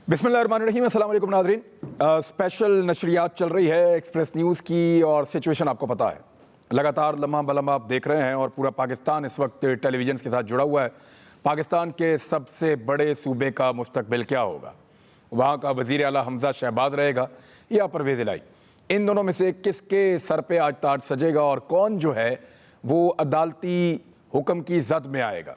बिस्मिल्लाहिर्रहमानिर्रहीम, अस्सलाम वालेकुम नाज़रीन। स्पेशल नशरियात चल रही है एक्सप्रेस न्यूज़ की और सिचुएशन आपको पता है, लगातार लम्हा बलम्हा आप देख रहे हैं और पूरा पाकिस्तान इस वक्त टेलीविज़न के साथ जुड़ा हुआ है। पाकिस्तान के सबसे बड़े सूबे का मुस्तकबिल क्या होगा, वहाँ का वज़ीर आला हमज़ा शहबाज रहेगा या परवेज़ इलाही, इन दोनों में से किसके सर पे आज ताज सजेगा और कौन जो है वो अदालती हुक्म की जद में आएगा।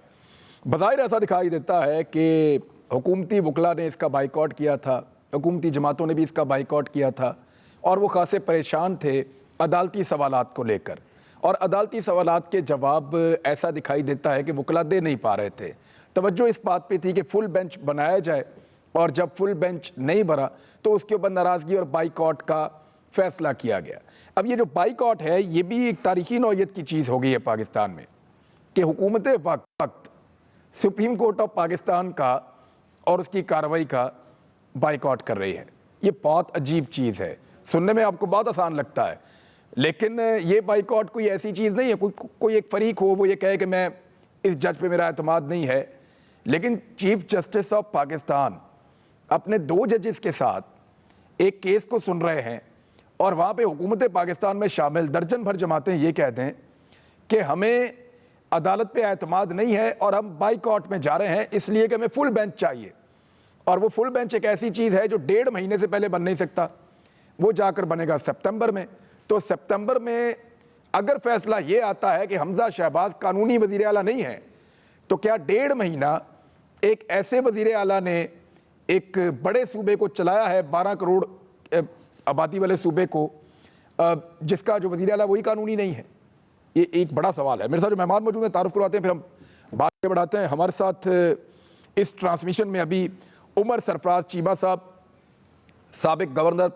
बज़ाहिर ऐसा दिखाई देता है कि हुकूमती वकला ने इसका बाइकआउट किया था, हुकूमती जमातों ने भी इसका बाइकआउट किया था और वो खासे परेशान थे अदालती सवालात को लेकर, और अदालती सवालात के जवाब ऐसा दिखाई देता है कि वकला दे नहीं पा रहे थे। तवज्जो इस बात पे थी कि फुल बेंच बनाया जाए, और जब फुल बेंच नहीं बना तो उसके ऊपर नाराज़गी और बाइकआउट का फैसला किया गया। अब ये जो बाइकआउट है ये भी एक तारीखी नौयत की चीज़ हो गई है पाकिस्तान में कि हुकूमत वक्त सुप्रीम कोर्ट ऑफ पाकिस्तान का और उसकी कार्रवाई का बाइकआउट कर रही है। ये बहुत अजीब चीज़ है, सुनने में आपको बहुत आसान लगता है, लेकिन ये बाइकआउट कोई ऐसी चीज़ नहीं है कोई एक फरीक हो वो ये कहे कि मैं इस जज पे मेरा एतमाद नहीं है। लेकिन चीफ जस्टिस ऑफ पाकिस्तान अपने 2 जजेस के साथ एक केस को सुन रहे हैं और वहाँ पे हुकूमत पाकिस्तान में शामिल दर्जन भर जमातें ये कहते हैं कि हमें अदालत पे एतमाद नहीं है और हम बाइकआउट में जा रहे हैं इसलिए कि हमें फुल बेंच चाहिए। और वो फुल बेंच एक ऐसी चीज़ है जो 1.5 महीने से पहले बन नहीं सकता, वो जाकर बनेगा सितंबर में। तो सितंबर में अगर फैसला ये आता है कि हमज़ा शहबाज कानूनी वज़ीर आला नहीं है, तो क्या 1.5 महीना एक ऐसे वज़ीर आला ने एक बड़े सूबे को चलाया है, 12 करोड़ आबादी वाले सूबे को, जिसका जो वज़ीर आला वही कानूनी नहीं है? ये एक बड़ा सवाल है। मेरे साथ जो मेहमान मौजूद हैं तारुफ करवाते हैं, फिर हम बात आगे बढ़ाते हैं। हमारे साथ इस ट्रांसमिशन में अभी उमर सरफराज चीमा साहब, साबिक गवर्नर,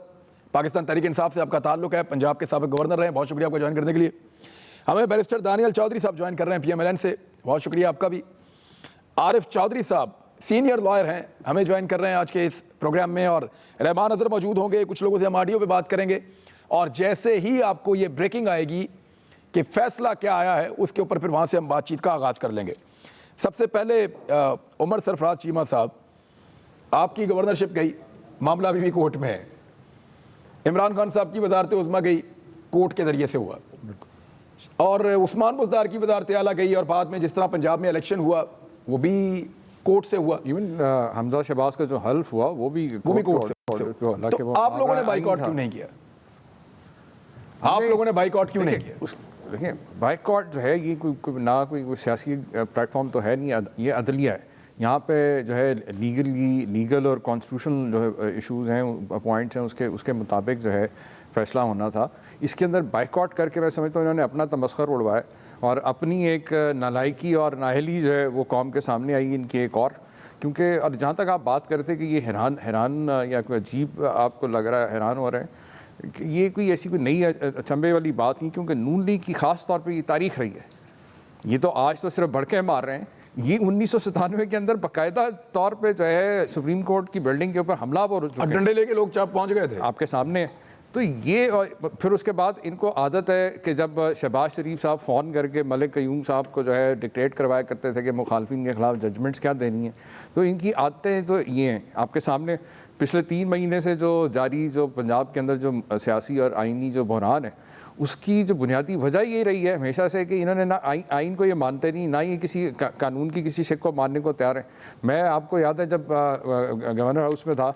पाकिस्तान तहरीक इंसाफ से आपका ताल्लुक है, पंजाब के साबिक गवर्नर रहे हैं, बहुत शुक्रिया आपका ज्वाइन करने के लिए। हमें बैरिस्टर दानियल चौधरी साहब ज्वाइन कर रहे हैं PMLN से, बहुत शुक्रिया आपका भी। आरिफ चौधरी साहब सीनियर लॉयर हैं, हमें ज्वाइन कर रहे हैं आज के इस प्रोग्राम में, और रहमान अजहर मौजूद होंगे, कुछ लोगों से हम ऑडियो पे बात करेंगे, और जैसे ही आपको ये ब्रेकिंग आएगी कि फैसला क्या आया है उसके ऊपर फिर वहाँ से हम बातचीत का आगाज़ कर लेंगे। सबसे पहले उमर सरफराज चीमा साहब, आपकी गवर्नरशिप गई, मामला अभी भी कोर्ट में है। इमरान खान साहब की वजारत उज़्मा गई, कोर्ट के ज़रिए से हुआ, और उस्मान बुज़दार की वजारत आला गई, और बाद में जिस तरह पंजाब में इलेक्शन हुआ वो भी कोर्ट से हुआ। इवन हमज़ा शहबाज का जो हल्फ हुआ वो भी कोर्ट से। तो आप लोगों ने बाइकआउट क्यों नहीं किया? आप लोगों ने बाइकआउट क्यों नहीं किया? देखिए, बाइकआउट जो है ये कोई सियासी प्लेटफॉर्म तो है नहीं, ये अदलिया है। यहाँ पे जो है लीगल और कॉन्स्टिट्यूशनल जो है इशूज़ हैं, पॉइंट्स हैं, उसके मुताबिक जो है फैसला होना था। इसके अंदर बाइकआउट करके मैं समझता हूँ इन्होंने अपना तमस्खर उड़वाया और अपनी एक नालायकी और नाअहली जो है वो कौम के सामने आई इनकी एक और। क्योंकि और जहाँ तक आप बात करते कि ये हैरान या कोई अजीब आपको लग रहा है, हैरान हो रहे हैं, ये कोई ऐसी कोई नई अचंभे वाली बात नहीं, क्योंकि नून लीग की ख़ास तौर पे ये तारीख रही है। ये तो आज तो सिर्फ भड़के मार रहे हैं, ये 1997 के अंदर बाकायदा तौर पे जो है सुप्रीम कोर्ट की बिल्डिंग के ऊपर हमला हो चुका है, डंडे लेके लोग चाप पहुंच गए थे आपके सामने। तो ये, और फिर उसके बाद इनको आदत है कि जब शहबाज शरीफ साहब फ़ोन करके मलिक क़य्यूम साहब को जो है डिक्टेट करवाया करते थे कि मुखालफिन के ख़िलाफ़ जजमेंट्स क्या देनी है, तो इनकी आदतें तो ये हैं आपके सामने। पिछले 3 महीने से जो जारी जो पंजाब के अंदर जो सियासी और आइनी जो बहरान है, उसकी जो बुनियादी वजह ये रही है हमेशा से कि इन्होंने ना आइन को ये मानते नहीं, ना ही किसी कानून की किसी शिक को मानने को तैयार है। मैं आपको याद है जब गवर्नर हाउस में था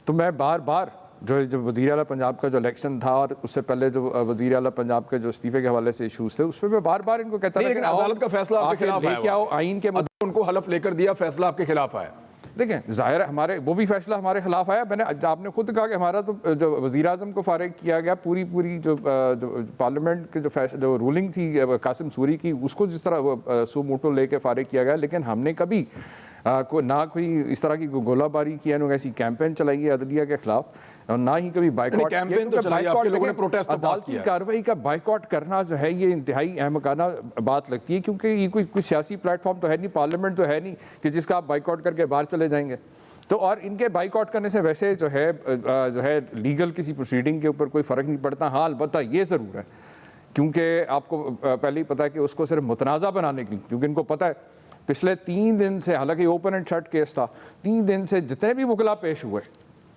तो मैं बार जो वज़ीर आला पंजाब का जो इलेक्शन था और उससे पहले जो वज़ीर आला पंजाब के जो इस्तीफे के हवाले से इशूज़ थे, उस पर मैं बार इनको कहता था कि अदालत का फैसला आपके खिलाफ लेके आओ, आइन के उनको हलफ लेकर दिया, फैसला आपके खिलाफ आया। देखें, ज़ाहिर है हमारे वो भी फैसला हमारे खिलाफ आया। आपने खुद कहा कि हमारा तो जो वज़ीर आज़म को फारिग किया गया, पूरी जो पार्लियामेंट के जो रूलिंग थी कासिम सूरी की, उसको जिस तरह सो मोटो लेके फारिग किया गया, लेकिन हमने कभी ना कोई इस तरह की गोलाबारी की, ना ऐसी कैंपेन चलाई है अदलिया के खिलाफ, और ना ही कभी बाइकआउट अदालती कार्रवाई का बाइकआउट करना जो है ये इंतहाई अहमकाना बात लगती है, क्योंकि ये कोई सियासी प्लेटफॉर्म तो है नहीं, पार्लियामेंट तो है नहीं कि जिसका आप बाइकआउट करके बाहर चले जाएंगे। तो और इनके बाइकआउट करने से वैसे जो है लीगल किसी प्रोसीडिंग के ऊपर कोई फ़र्क नहीं पड़ता। हाँ, अलबत्ता ये ज़रूर है, क्योंकि आपको पहले ही पता है कि उसको सिर्फ मुतनाज़ा बनाने के लिए, क्योंकि इनको पता है पिछले 3 दिन से, हालांकि ओपन एंड शट केस था, 3 दिन से जितने भी वकला पेश हुए,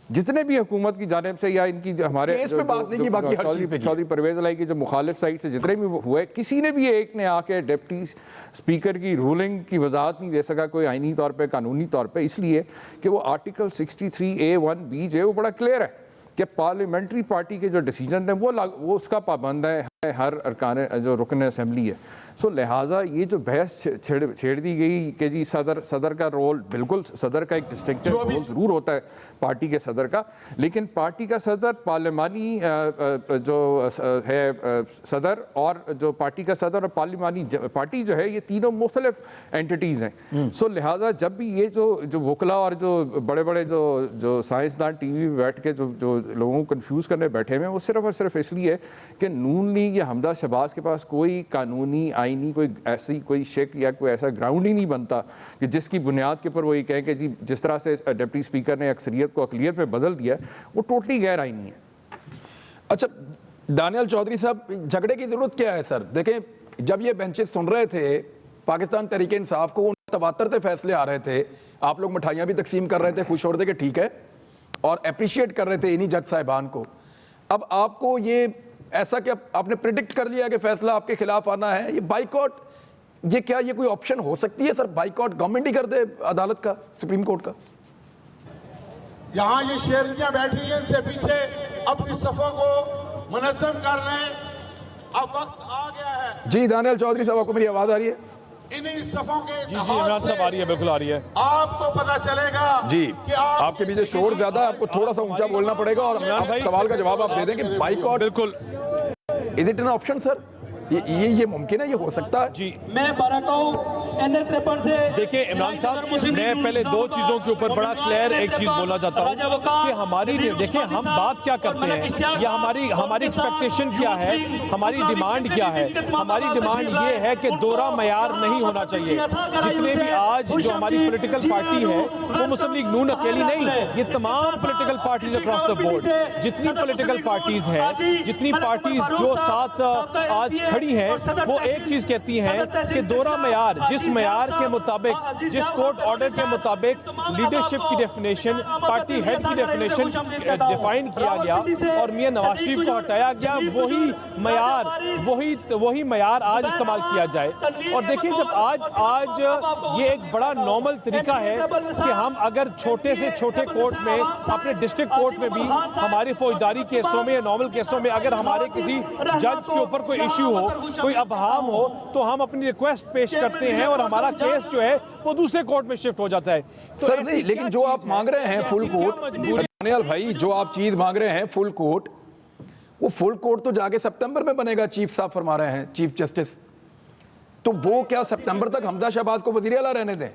जितने भी हुकूमत की जानिब से या इनकी जो हमारे केस पे बात नहीं की, बाकी हर चीज़ पे की। चौधरी परवेज़ इलाही की जो मुखालिफ साइड से जितने भी हुए, किसी ने भी एक ने आके डिप्टी स्पीकर की रूलिंग की वजाहत नहीं दे सका कोई आइनी तौर पे, कानूनी तौर पे, इसलिए कि वो आर्टिकल 63A(1)(b) जो है वो बड़ा क्लियर है कि पार्लियामेंट्री पार्टी के जो डिसीजन हैं वो उसका पाबंद है हर अरकान जो रुकन असम्बली है। सो लिहाजा ये जो बहस छेड़ दी गई कि जी सदर का रोल, बिल्कुल सदर का एक डिस्टिंक्टिव रोल ज़रूर होता है पार्टी के सदर का, लेकिन पार्टी का सदर, पार्लिमानी जो है सदर और जो पार्टी का सदर और पार्लिमानी पार्टी जो है, ये तीनों मुख्तलिफ एंटिटीज़ हैं। सो लिहाजा जब भी ये जो वकला और जो बड़े बड़े जो साइंसदान टीवी पे बैठ के जो लोगों को कंफ्यूज करने बैठे हुए हैं, वो सिर्फ और सिर्फ इसलिए है कि नून लीग या हमदा शहबाज के पास कोई कानूनी आईनी कोई ऐसी कोई शेक या कोई ऐसा ग्राउंड ही नहीं बनता कि जिसकी बुनियाद के ऊपर वो ये कहें कि जी जिस तरह से डिप्टी स्पीकर ने अक्सरियत को अकलियत में बदल दिया, वो टोटली गैर आईनी है। अच्छा दानियल चौधरी साहब, झगड़े की जरूरत क्या है सर? देखें, जब ये बेंचेस सुन रहे थे पाकिस्तान तहरीक इंसाफ को, तवातर से फैसले आ रहे थे, आप लोग मिठाइयाँ भी तकसीम कर रहे थे, खुश हो रहे थे कि ठीक है, और अप्रिशिएट कर रहे थे इन्हीं जज साहिबान को। अब आपको ये ऐसा कि आपने प्रिडिक्ट कर लिया कि फैसला आपके खिलाफ आना है, ये बाइकॉट, ये क्या ये कोई ऑप्शन हो सकती है सर? बाइकॉट गवर्नमेंट ही कर दे अदालत का, सुप्रीम कोर्ट का? यहाँ ये शेरनियां बैठी हैं, इनसे पीछे अपनी सफों को मुनज़्ज़म कर लें, अब वक्त आ गया है। जी दानियल चौधरी साहब, आपको मेरी आवाज आ रही है? इन्हीं सफों के जी इमरान साहब आ रही है, बिल्कुल आ रही है। आपको पता चलेगा जी कि आपके पीछे शोर ज्यादा है, आपको थोड़ा सा ऊंचा बोलना पड़ेगा और आप सवाल का जवाब आप दे दें कि बाइकॉट बिल्कुल is it an option sir? ये मुमकिन है, ये हो सकता है? जी मैं बाराता हूं NH-53 से। देखिए इमरान साहब, मैं पहले 2 चीज़ों के ऊपर बड़ा क्लियर एक चीज़ बोलना चाहता हूँ कि हमारी, देखिए हम बात क्या करते हैं या हमारी एक्सपेक्टेशन क्या है, हमारी डिमांड क्या है। हमारी डिमांड ये है कि दोहरा मयार नहीं होना चाहिए। जितने भी आज जो हमारी पॉलिटिकल पार्टी है, वो मुस्लिम लीग नून अकेली नहीं, ये तमाम political parties across the board, जितनी पॉलिटिकल पार्टीज हैं, जितनी पार्टीज जो साथ आज खड़ी है, वो एक चीज कहती हैं कि दोहरा मयार, जिस मयार के मुताबिक, जिस कोर्ट ऑर्डर के मुताबिक मलीडरशिप की डेफिनेशन, पार्टी हेड की डेफिनेशन डिफाइन किया गया और मियां नवाज शरीफ को हटाया गया, वही मयार आज इस्तेमाल किया जाए। और देखिए, जब आज ये एक बड़ा नॉर्मल तरीका है कि हम अगर छोटे से छोटे कोर्ट में, अपने डिस्ट्रिक्ट कोर्ट में भी हमारी फौजदारी केसों में या नॉर्मल केसों में अगर हमारे किसी जज के ऊपर कोई इश्यू हो, कोई अबहाम हो, तो हम अपनी रिक्वेस्ट पेश करते हैं और हमारा केस जो है वो दूसरे कोर्ट में शिफ्ट हो जाता है। तो सर नहीं, लेकिन जो आप मांग रहे हैं फुल कोर्ट, दानियल भाई, जो आप चीज मांग रहे हैं फुल कोर्ट, वो फुल कोर्ट तो जाके सितंबर में बनेगा, चीफ साहब फरमा रहे हैं, चीफ जस्टिस। तो वो क्या सितंबर तक हमदा शहबाज को वजीर आला रहने दें?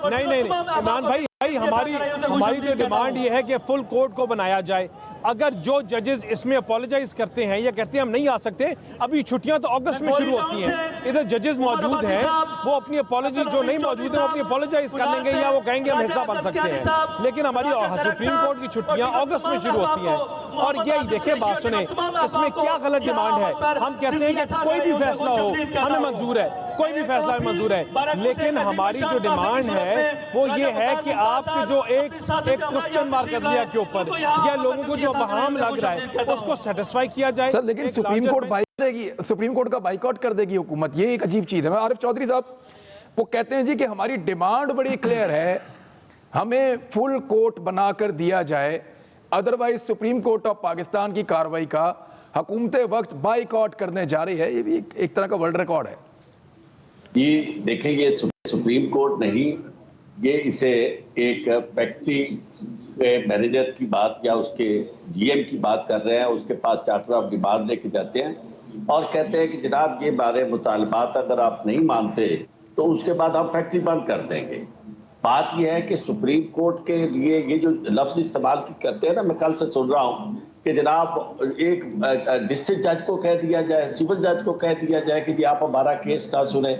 नहीं इमरान भाई, हमारी तो डिमांड ये है कि फुल कोर्ट को बनाया जाए। अगर जो जजेस इसमें अपोलोजाइज करते हैं या कहते हैं हम नहीं आ सकते, अभी छुट्टियां तो अगस्त में शुरू होती हैं, इधर जजेस मौजूद हैं, वो अपनी अपोलॉजी, जो नहीं मौजूद है वो अपनी अपोलोजाइज कर लेंगे या वो कहेंगे हम हिस्सा बन सकते हैं। लेकिन हमारी सुप्रीम कोर्ट की छुट्टियां अगस्त में शुरू होती हैं। और यही देखिए, बात सुने, इसमें क्या गलत डिमांड है? हम कहते हैं कि कोई भी फैसला हो हमें मंजूर है, कोई भी फैसला हमें मंजूर है, लेकिन हमारी जो डिमांड है वो ये है कि आपके जो एक क्वेश्चन मार्क अदलिया के ऊपर या लोगों को जो बहाम लग रहा है उसको सेटिस्फाई किया जाए। सर लेकिन सुप्रीम कोर्ट देगी, सुप्रीम कोर्ट का बाइकआउट कर देगी हुकूमत, ये एक अजीब चीज है। आरिफ चौधरी साहब वो कहते हैं जी कि हमारी डिमांड बड़ी क्लियर है, हमें फुल कोर्ट बनाकर दिया जाए, otherwise supreme court of Pakistan की कार्रवाई का हुकूमत वक्त बाइकआउट करने जा रही है। ये भी एक तरह का वर्ल्ड रिकॉर्ड है। ये देखें, ये सुप्रीम कोर्ट नहीं, ये इसे एक फैक्ट्री के मैनेजर की बात या उसके GM की बात कर रहे हैं। उसके पास चार्टर ऑफ डिमांड लेके जाते हैं और कहते हैं कि जनाब ये हमारे मुतालबात अगर आप नहीं मानते तो उसके बाद हम फैक्ट्री बंद कर देंगे। बात यह है कि सुप्रीम कोर्ट के लिए ये जो लफ्ज इस्तेमाल करते हैं ना, मैं कल से सुन रहा हूँ कि जनाब एक डिस्ट्रिक्ट जज को कह दिया जाए, सिविल जज को कह दिया जाए कि जी आप हमारा केस ना सुने।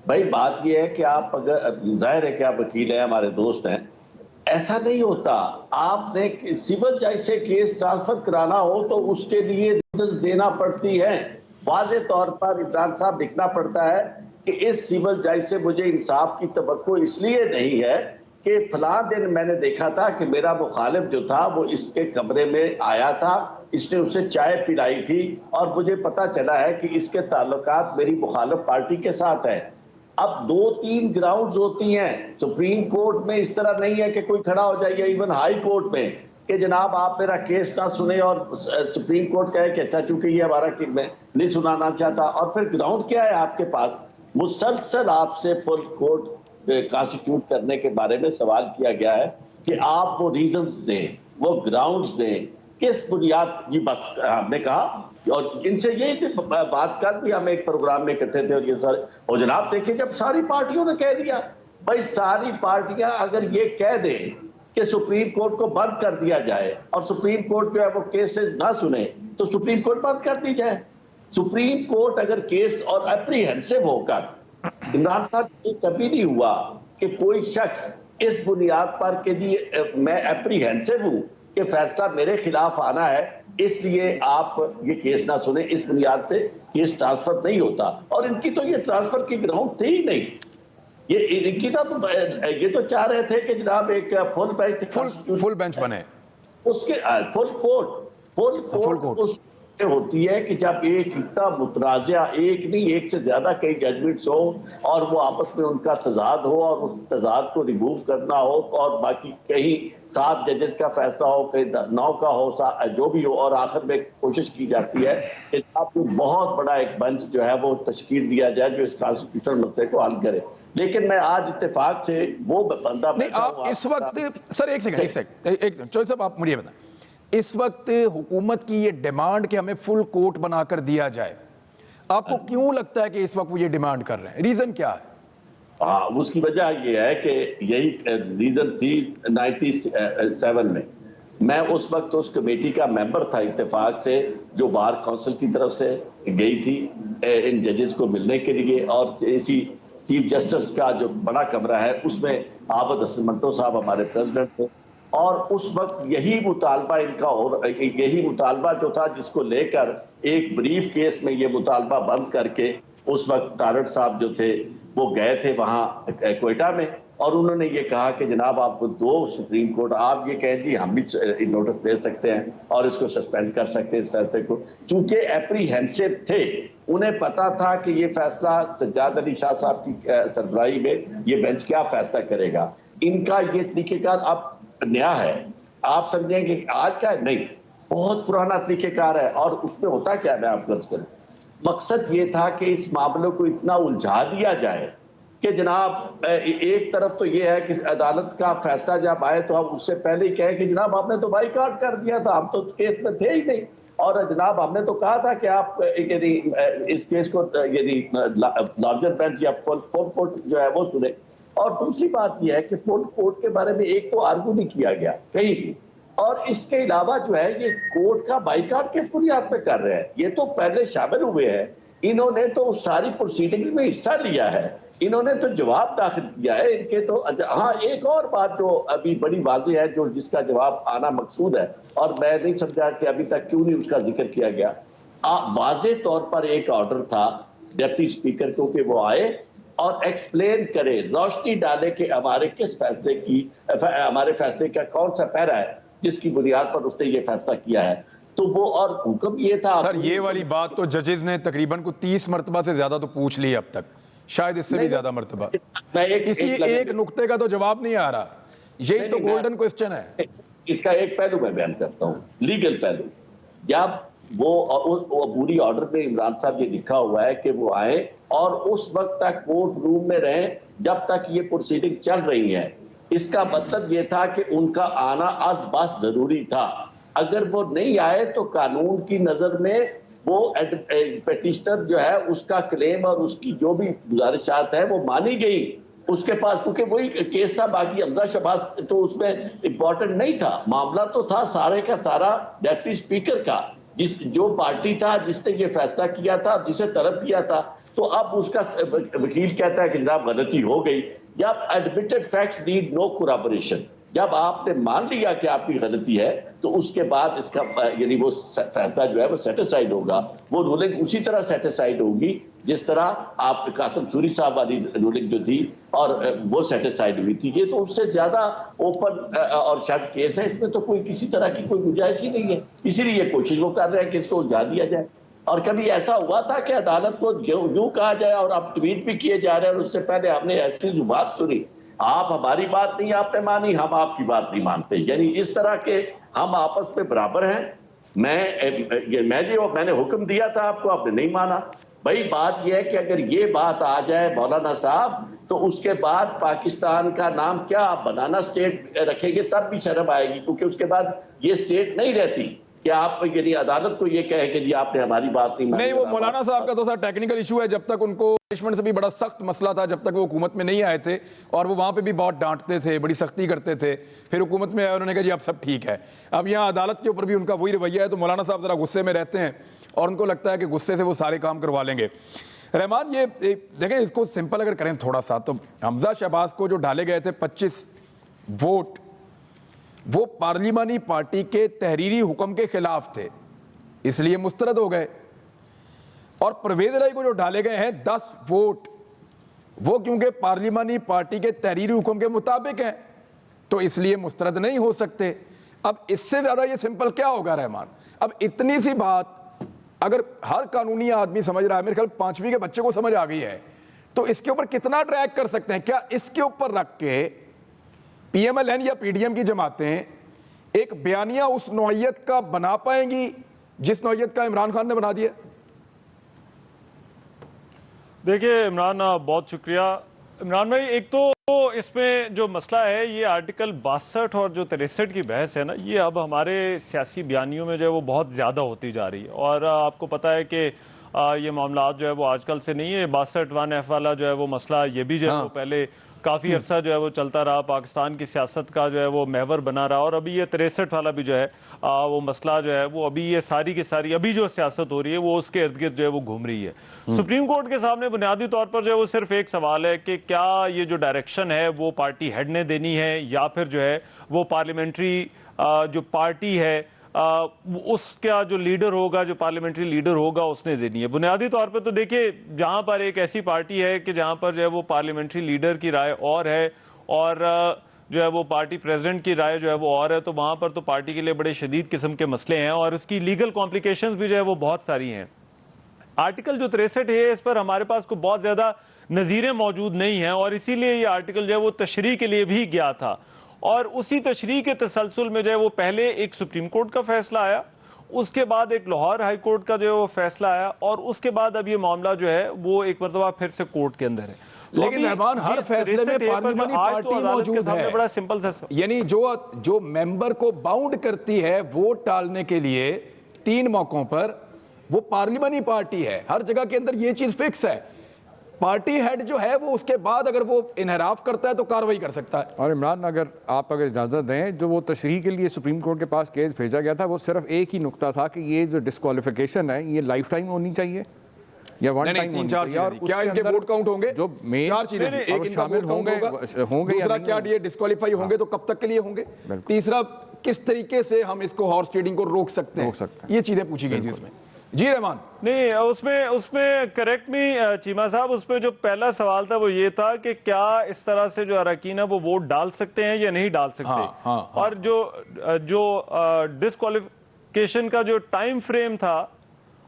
भाई बात यह है कि आप, अगर जाहिर है कि आप वकील हैं, हमारे दोस्त हैं, ऐसा नहीं होता। आपने सिविल जज से केस ट्रांसफर कराना हो तो उसके लिए रीजंस देना पड़ती है, वाज़े तौर पर इमरान साहब लिखना पड़ता है कि इस सिविल जज से मुझे इंसाफ की तवक्को इसलिए नहीं है कि फलां दिन मैंने देखा था कि मेरा मुखालिफ जो था वो इसके कमरे में आया था, इसने उसे चाय पिलाई थी और मुझे पता चला है कि इसके ताल्लुकात मेरी मुखालिफ पार्टी के साथ है। अब 2-3 ग्राउंड्स होती हैं। सुप्रीम कोर्ट में इस तरह नहीं है कि कोई खड़ा हो जाएगा, इवन हाई कोर्ट में, कि जनाब आप मेरा केस ना सुने और सुप्रीम कोर्ट कहे कि अच्छा चूंकि ये हमारा मैं नहीं सुनाना चाहता। और फिर ग्राउंड क्या है आपके पास? मुसलसल आपसे फुल कोर्ट कॉन्स्टिट्यूट करने के बारे में सवाल किया गया है कि आप वो रीजंस दें, वो ग्राउंड्स दें, किस बुनियाद की बात हमने कहा। और इनसे यही बात कर भी हम एक प्रोग्राम में इकट्ठे थे और ये सारे, और जनाब देखिए जब सारी पार्टियों ने कह दिया, भाई सारी पार्टियां अगर ये कह दें कि सुप्रीम कोर्ट को बंद कर दिया जाए और सुप्रीम कोर्ट जो है वो केसेस ना सुने तो सुप्रीम कोर्ट बंद कर दी जाए। सुप्रीम कोर्ट अगर केस और एप्रीहेंसिव होकर, इमरान साहब ये कभी नहीं हुआ कि कोई शख्स इस बुनियाद पर कि जी मैं एप्रीहेंसिव हूं कि फैसला मेरे खिलाफ आना है इसलिए आप ये केस ना सुने, इस बुनियाद पे केस ट्रांसफर नहीं होता। और इनकी तो ये ट्रांसफर की ग्राउंड थी ही नहीं। ये इनकी तो ये तो चाह रहे थे कि जनाब एक फुल बेंच बने, उसके फुल कोर्ट उस होती है कि जब एक इतना मुतराजा, एक नहीं एक से ज्यादा कई जजमेंट्स हो और वो आपस में उनका तजाद हो और उस तजाद को रिमूव करना हो और बाकी कहीं 7 जजेस का फैसला हो, कहीं 9 का हो, जो भी हो, और आखिर में कोशिश की जाती है कि आपको बहुत बड़ा एक बेंच जो है वो तश्कील दिया जाए जो इस कॉन्स्टिट्यूशनल मसले को हल करे। लेकिन मैं आज इत्तेफाक से वो बंदा नहीं, आप इस वक्त सर एक सेकंड चौधरी साहब आप मुझे बताएं, इस वक्त हुकूमत की ये डिमांड कि हमें फुल कोर्ट बनाकर दिया जाए, आपको क्यों लगता है कि इस वक्त वो ये डिमांड कर रहे हैं? रीजन क्या है? उसकी वजह ये है कि यही रीजन थी 97 में। मैं उस वक्त उस कमेटी का मेंबर था इत्तेफाक से, जो बार काउंसिल की तरफ से गई थी इन जजेस को मिलने के लिए, और इसी चीफ जस्टिस का जो बड़ा कमरा है उसमें आबद हसन मंटो साहब हमारे प्रेसिडेंट थे। और उस वक्त यही मुतालबा इनका, और यही मुतालबा जो था जिसको लेकर एक ब्रीफ केस में ये मुतालबा बंद करके उस वक्त तारड़ साहब जो थे वो गए थे वहाँ क्वेटा में, और उन्होंने ये कहा कि जनाब आपको 2 सुप्रीम कोर्ट, आप ये कहें जी हम भी नोटिस दे सकते हैं और इसको सस्पेंड कर सकते हैं इस फैसले को। चूंकि एप्रीहेंसिव थे, उन्हें पता था कि ये फैसला सज्जाद अली शाह साहब की सरबराही में ये बेंच क्या फैसला करेगा। इनका ये तरीकेकार अब नया है, आप समझेंगे कि आज का नहीं, बहुत पुराना तरीकेकार है। और उसमें होता क्या, मैं आपको अर्ज करूं, मकसद ये था कि इस मामले को इतना उलझा दिया जाए कि जनाब एक तरफ तो ये है कि अदालत का फैसला जब आए तो हम उससे पहले ही कहें कि जनाब आपने तो बाइकआउट कर दिया था, हम तो केस में थे ही नहीं, और जनाब हमने तो कहा था कि आप यदि इस केस को यदि लार्जर बेंच या फुल कोर्ट जो है वो सुने। और दूसरी बात यह है कि फुल कोर्ट के बारे में एक तो आर्गू नहीं किया गया कहीं भी, और इसके अलावा जो है ये कोर्ट का बाइकआउट किस बुनियाद पे कर रहे हैं? ये तो पहले शामिल हुए हैं, इन्होंने तो सारी प्रोसीडिंग्स में हिस्सा लिया है, इन्होंने तो जवाब दाखिल किया है इनके तो। हाँ, एक और बात जो अभी बड़ी वाज़ेह है, जो जिसका जवाब आना मकसूद है, और मैं नहीं समझा कि अभी तक क्यों नहीं उसका जिक्र किया गया। वाज़ेह तौर पर एक ऑर्डर था डिप्टी स्पीकर को कि वो आए और एक्सप्लेन करे, रोशनी डाले कि हमारे किस फैसले की, हमारे फैसले का कौन सा पैरा है जिसकी बुनियाद पर उसने ये फैसला किया है। तो वो और हुक्म ये था। सर ये वाली बात तो जजेस ने तकरीबन को 30 मरतबा से ज्यादा तो पूछ ली अब तक, शायद इससे भी ज्यादा मरतबा। किसी एक नुक्ते का तो जवाब नहीं आ रहा, यही तो गोल्डन क्वेश्चन है। इसका एक पहलू मैं बयान करता हूँ, लीगल पहलू। जब वो पूरी ऑर्डर में इमरान साहब ये लिखा हुआ है कि वो आए और उस वक्त तक कोर्ट रूम में रहे जब तक ये प्रोसीडिंग चल रही है, इसका मतलब ये था कि उनका आना आज बस जरूरी था। अगर वो नहीं आए तो कानून की नजर में वो पेटिशनर जो है उसका क्लेम और उसकी जो भी गुजारिशात है वो मानी गई उसके पास, क्योंकि वही केस था। बाकी हमजा शहबाज तो उसमें इम्पोर्टेंट नहीं था, मामला तो था सारे का सारा डिप्टी स्पीकर का, जो पार्टी था जिसने ये फैसला किया था, जिसे तलब किया था। तो अब उसका वकील कहता है कि जनाब गलती हो गई। जब एडमिटेड फैक्ट्स नीड नो कोरैबोरेशन, जब आपने मान लिया कि आपकी गलती है तो उसके बाद इसका यानी वो फैसला जो है वो सेटिस्फाइड होगा, वो रूलिंग उसी तरह सेटिस्फाइड होगी जिस तरह आप कासिम सूरी साहब वाली रूलिंग जो थी और वो सेटिस्फाइड हुई थी। ये तो उससे ज्यादा ओपन और शट केस है, इसमें तो कोई किसी तरह की कोई गुंजाइश ही नहीं है। इसीलिए कोशिश वो कर रहे हैं कि इसको उलझा दिया जाए। और कभी ऐसा हुआ था कि अदालत को यूं कहा जाए, और आप ट्वीट भी किए जा रहे हैं और उससे पहले हमने ऐसी बात सुनी, आप हमारी बात नहीं आपने मानी, हम आपकी बात नहीं मानते, यानी इस तरह के हम आपस में बराबर हैं। मैंने हुक्म दिया था आपको, आपने नहीं माना। भाई बात यह है कि अगर ये बात आ जाए मौलाना साहब, तो उसके बाद पाकिस्तान का नाम क्या आप बनाना स्टेट रखेंगे तब भी शर्म आएगी, क्योंकि उसके बाद ये स्टेट नहीं रहती कि आप यदि अदालत को ये कहे कि जी आपने हमारी बात नहीं मानी। नहीं, वो मौलाना साहब का तो सर टेक्निकल इशू है। जब तक उनको पनिशमेंट से भी बड़ा सख्त मसला था, जब तक वो हुकूमत में नहीं आए थे, और वो वहां पे भी बहुत डांटते थे, बड़ी सख्ती करते थे। फिर हुकूमत में आए, उन्होंने कहा जी अब सब ठीक है। अब यहाँ अदालत के ऊपर भी उनका वही रवैया है, तो मौलाना साहब जरा गुस्से में रहते हैं और उनको लगता है कि गुस्से से वो सारे काम करवा लेंगे। रहमान, ये देखें, इसको सिंपल अगर करें थोड़ा सा, तो हमजा शहबाज को जो डाले गए थे 25 वोट, वो पार्लिमानी पार्टी के तहरीरी हुक्म के खिलाफ थे, इसलिए मुस्तरद हो गए। और परवेज इलाही को जो डाले गए हैं 10 वोट, वो क्योंकि पार्लिमानी पार्टी के तहरीरी हुक्म के मुताबिक हैं, तो इसलिए मुस्तरद नहीं हो सकते। अब इससे ज्यादा ये सिंपल क्या होगा रहमान? अब इतनी सी बात अगर हर कानूनी आदमी समझ रहा है, मेरे ख्याल 5वीं के बच्चे को समझ आ गई है, तो इसके ऊपर कितना ड्रैग कर सकते हैं? क्या इसके ऊपर रख के पीएमएलएन या पीडीएम की जमातें एक बयानिया उस नौइयत का बना पाएंगी जिस नौइयत का इमरान खान ने बना दिया? देखिए इमरान, बहुत शुक्रिया। इमरान भाई, एक तो इसमें जो मसला है, ये आर्टिकल 62 और जो 63 की बहस है ना, ये अब हमारे सियासी बयानियों में जो है वो बहुत ज़्यादा होती जा रही है। और आपको पता है कि ये मामला जो है वो आजकल से नहीं है। 62 1F वाला जो है वो मसला, ये भी जो है वो पहले काफ़ी अरसा जो है वो चलता रहा, पाकिस्तान की सियासत का जो है वो महवर बना रहा। और अभी ये 63 वाला भी जो है वो मसला जो है वो अभी ये सारी की सारी अभी जो सियासत हो रही है वो उसके इर्द गिर्द जो है वो घूम रही है। सुप्रीम कोर्ट के सामने बुनियादी तौर पर जो है वो सिर्फ एक सवाल है कि क्या ये जो डायरेक्शन है वो पार्टी हेड ने देनी है या फिर जो है वो पार्लियामेंट्री जो पार्टी है उसका जो लीडर होगा, जो पार्लियामेंट्री लीडर होगा, उसने देनी है। बुनियादी तौर पे तो देखिए, जहां पर एक ऐसी पार्टी है कि जहां पर जो है वो पार्लियामेंट्री लीडर की राय और है और जो है वो पार्टी प्रेसिडेंट की राय जो है वो और है, तो वहां पर तो पार्टी के लिए बड़े शदीद किस्म के मसले हैं और उसकी लीगल कॉम्प्लिकेशंस भी जो है वो बहुत सारी हैं। आर्टिकल जो 63 है, इस पर हमारे पास कोई बहुत ज्यादा नज़ीरें मौजूद नहीं हैं और इसीलिए ये आर्टिकल जो है वो तशरीह के लिए भी गया था। और उसी तशरीह के तसलसल में जो है वो पहले एक सुप्रीम कोर्ट का फैसला आया, उसके बाद एक लाहौर हाई कोर्ट का जो है वो फैसला आया और उसके बाद अब ये मामला जो है वो एक मरतबा फिर से कोर्ट के अंदर है। लेकिन रहमान, हर फैसले में पार्लिमानी पार्टी मौजूद है, बड़ा सिंपल सा, यानी जो मेंबर को बाउंड करती है वोट डालने के लिए 3 मौकों पर, वो पार्लिमानी पार्टी है। हर जगह के अंदर ये चीज फिक्स है। पार्टी हेड जो है वो उसके बाद अगर वो इनहराफ करता है तो कार्रवाई कर सकता है। और इमरान, अगर इजाज़त दें, जो वो तशरीह के लिए सुप्रीम कोर्ट के पास केस भेजा गया था, वो सिर्फ एक ही नुक्ता था कि ये जो डिस्क्वालिफिकेशन है ये लाइफ टाइम होनी चाहिए या वन टाइम होनी चाहिए। और क्या इनके वोट काउंट होंगे? जो मेन 4 चीजें, एक शामिल होंगे, दूसरा क्या ये डिस्क्वालीफाई होंगे तो कब तक के लिए होंगे, तीसरा किस तरीके से हम इसको हॉर्स ट्रेडिंग को रोक सकते हैं, ये चीजें पूछी गई थी उसमें। जी रहमान, नहीं, उसमें करेक्ट मी चीमा साहब, उसमें जो पहला सवाल था वो ये था कि क्या इस तरह से जो अरकान है वो वोट डाल सकते हैं या नहीं डाल सकते। हाँ। और जो डिस्क्वालिफिकेशन का जो टाइम फ्रेम था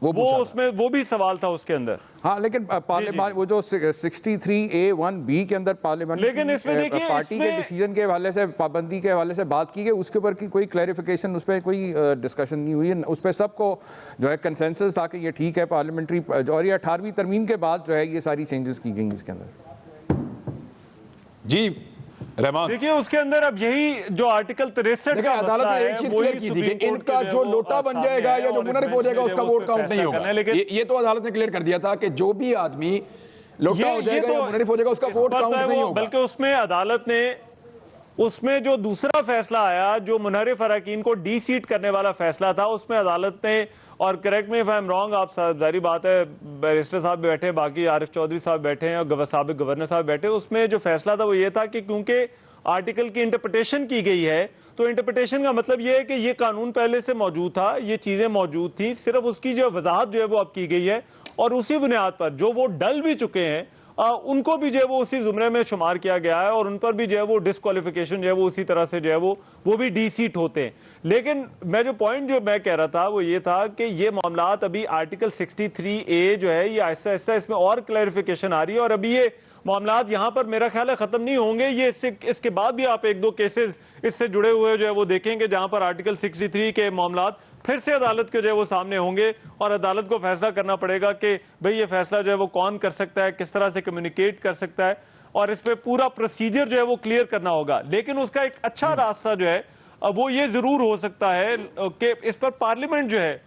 वो उसमें वो भी सवाल था उसके अंदर। हाँ, लेकिन पार्लियामेंट वो जो 63A(1)(b) के अंदर पार्लियामेंट, लेकिन इसमें देखिए पार्टी के डिसीजन के हवाले से, पाबंदी के हवाले से बात की गई, उसके ऊपर की कोई क्लैरिफिकेशन, उस पर कोई डिस्कशन नहीं हुई। उस पर सबको जो है कंसेंसस था कि ये ठीक है पार्लियामेंट्री, और ये 18वीं तरमीम के बाद जो है ये सारी चेंजेस की गई इसके अंदर। जी रहमान, देखिए उसके अंदर अब यही जो आर्टिकल 63 का अदालत ने एक चीज क्लियर की थी कि इनका जो लोटा बन जाएगा या जो मुनरिफ हो जाएगा उसका वोट काउंट नहीं होगा। ये तो अदालत ने क्लियर कर दिया था कि जो भी आदमी लोटा हो जाएगा या मुनरिफ हो जाएगा उसका वोट काउंट नहीं होगा। बल्कि उसमें अदालत ने, उसमें जो दूसरा फैसला आया जो मुनरिफ अरकान को डी सीट करने वाला फैसला था, उसमें अदालत ने, और correct me if I am wrong, आप जारी बात है, बैरिस्टर साहब भी बैठे, बाकी आरिफ चौधरी साहब बैठे हैं और साबिक गवर्नर साहब बैठे, उसमें जो फैसला था वो ये था कि क्योंकि आर्टिकल की इंटरप्रिटेशन की गई है, तो इंटरप्रिटेशन का मतलब यह है कि ये कानून पहले से मौजूद था, ये चीजें मौजूद थी, सिर्फ उसकी जो वजाहत जो है वो अब की गई है, और उसी बुनियाद पर जो वो डल भी चुके हैं उनको भी जो है वो उसी जुमरे में शुमार किया गया है, और उन पर भी जो है वो डिस्क्वालिफिकेशन जो है वो उसी तरह से जो है वो भी डी सीट होते हैं। लेकिन मैं जो पॉइंट जो मैं कह रहा था वो ये था कि ये मामलात अभी आर्टिकल 63A जो है ये आहिस्ता आहिस्ता इसमें और क्लैरिफिकेशन आ रही है, और अभी ये मामलात यहाँ पर मेरा ख्याल है खत्म नहीं होंगे। ये इसके बाद भी आप एक दो केसेस इससे जुड़े हुए जो है वो देखेंगे जहां पर आर्टिकल 63 के मामलात फिर से अदालत के जो है वो सामने होंगे, और अदालत को फैसला करना पड़ेगा कि भाई ये फैसला जो है वो कौन कर सकता है, किस तरह से कम्युनिकेट कर सकता है, और इस पे पूरा प्रोसीजर जो है वो क्लियर करना होगा। लेकिन उसका एक अच्छा रास्ता जो है वो ये जरूर हो सकता है कि इस पर पार्लियामेंट जो है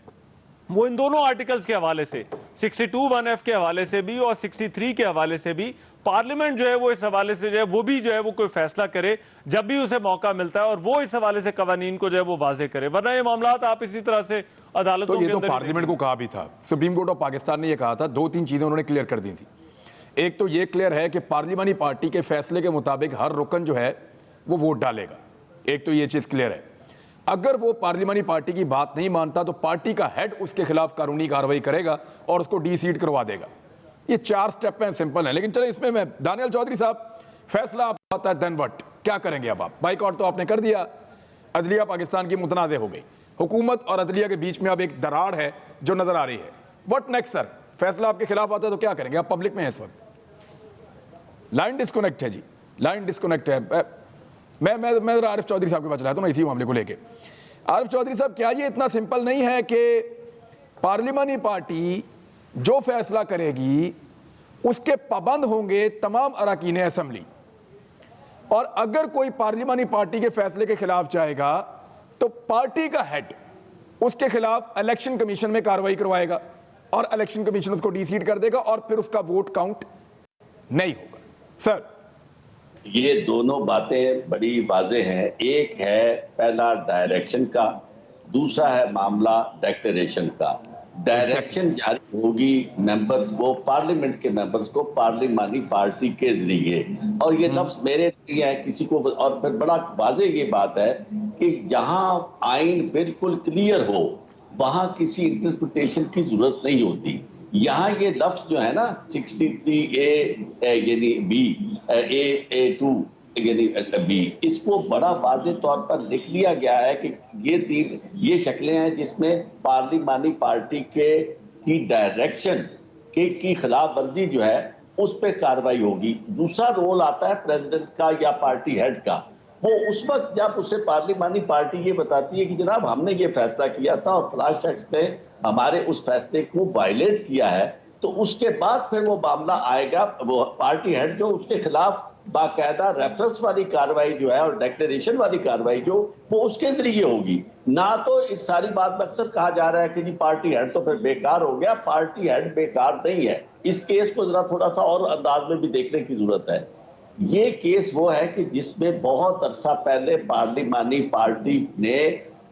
वो इन दोनों आर्टिकल्स के हवाले से 62(1)(f) के हवाले से भी और 63 के हवाले से भी पार्लियामेंट जो है वो इस हवाले से जो है वो भी जो है वो कोई फैसला करे जब भी उसे मौका मिलता है, और वो इस हवाले से कवानीन को जो है वो वाजे करे, वरना ये मामलात आप इसी तरह से अदालतों तो ये के तो अंदर पार्लियामेंट को कहा भी था, सुप्रीम कोर्ट ऑफ पाकिस्तान ने ये कहा था, दो तीन चीजें उन्होंने क्लियर कर दी थी। एक तो ये क्लियर है कि पार्लियामानी पार्टी के फैसले के मुताबिक हर रुकन जो है वो वोट डालेगा, एक तो ये चीज क्लियर है। अगर वो पार्लियामानी पार्टी की बात नहीं मानता तो पार्टी का हेड उसके खिलाफ कानूनी कार्रवाई करेगा और उसको डी सीट करवा देगा। ये 4 स्टेप हैं, सिंपल है। लेकिन चले इसमें मैं दानियल चौधरी साहब, फैसला आप आता है देन व्हाट, क्या करेंगे अब आप? बाइकआउट तो आपने कर दिया, अदलिया पाकिस्तान की मुतनाज़ हो गई, हुकूमत और अदलिया के बीच में अब एक दरार है जो नजर आ रही है। What next sir? फैसला आपके खिलाफ आता है तो क्या करेंगे? आप पब्लिक में हैं इस वक्त, लाइन डिस्कनेक्ट है जी, लाइन डिस्कनेक्ट है। मैं आरिफ चौधरी साहब के पास चलाता हूँ ना इसी मामले को लेके। आरिफ चौधरी साहब, क्या ये इतना सिंपल नहीं है कि पार्लियामानी पार्टी जो फैसला करेगी उसके पाबंद होंगे तमाम अरकान असेंबली, और अगर कोई पार्लियामानी पार्टी के फैसले के खिलाफ जाएगा तो पार्टी का हेड उसके खिलाफ इलेक्शन कमीशन में कार्रवाई करवाएगा और इलेक्शन कमीशन उसको डी-सीट कर देगा और फिर उसका वोट काउंट नहीं होगा? सर, ये दोनों बातें बड़ी वाज़ेह हैं। एक है पहला डायरेक्शन का, दूसरा है मामला डिक्लेरेशन का। डायरेक्शन जारी होगी मेंबर्स को, पार्लियामेंट के मेंबर्स को, पार्लियामानी पार्टी के जरिए, और ये लफ्ज मेरे नहीं है किसी को। और फिर बड़ा वाज़ेह ये बात है कि जहां आइन बिल्कुल क्लियर हो वहां किसी इंटरप्रिटेशन की जरूरत नहीं होती। यहाँ ये लफ्ज जो है ना 63A यानी बी, A2 यानी बी, इसको बड़ा वाज़ेह तौर पर लिख लिया गया है कि ये शक्लें हैं जिसमें पार्लियामानी पार्टी की डायरेक्शन की खिलाफ वर्जी जो है उस पर कार्रवाई होगी। दूसरा रोल आता है प्रेसिडेंट का या पार्टी हेड का। वो उस वक्त जब उसे पार्लियामानी पार्टी ये बताती है कि जनाब हमने ये फैसला किया था और फलां शख्स ने हमारे उस फैसले को वायलेट किया है, तो उसके बाद फिर वो मामला आएगा, वो पार्टी हेड जो उसके खिलाफ बाकायदा रेफरेंस वाली कार्रवाई जो है और डिक्लेरेशन वाली कार्रवाई जो वो उसके जरिए होगी। ना तो इस सारी बात में अक्सर कहा जा रहा है कि जी पार्टी हेड तो फिर बेकार हो गया, पार्टी हेड बेकार नहीं है। इस केस को जरा थोड़ा सा और अंदाज में भी देखने की जरूरत है। ये केस वो है कि जिसमें बहुत अरसा पहले पार्लियामानी पार्टी ने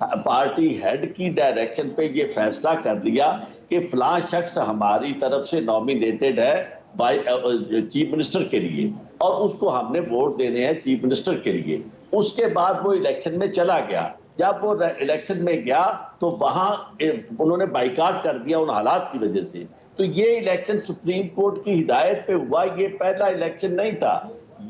पार्टी हेड की डायरेक्शन पे ये फैसला कर लिया कि फलां शख्स हमारी तरफ से नॉमिनेटेड है चीफ मिनिस्टर के लिए और उसको हमने वोट देने हैं चीफ मिनिस्टर के लिए। उसके बाद वो इलेक्शन में चला गया। जब वो इलेक्शन में गया तो वहां उन्होंने बाइकाट कर दिया उन हालात की वजह से। तो ये इलेक्शन सुप्रीम कोर्ट की हिदायत पे हुआ, ये पहला इलेक्शन नहीं था,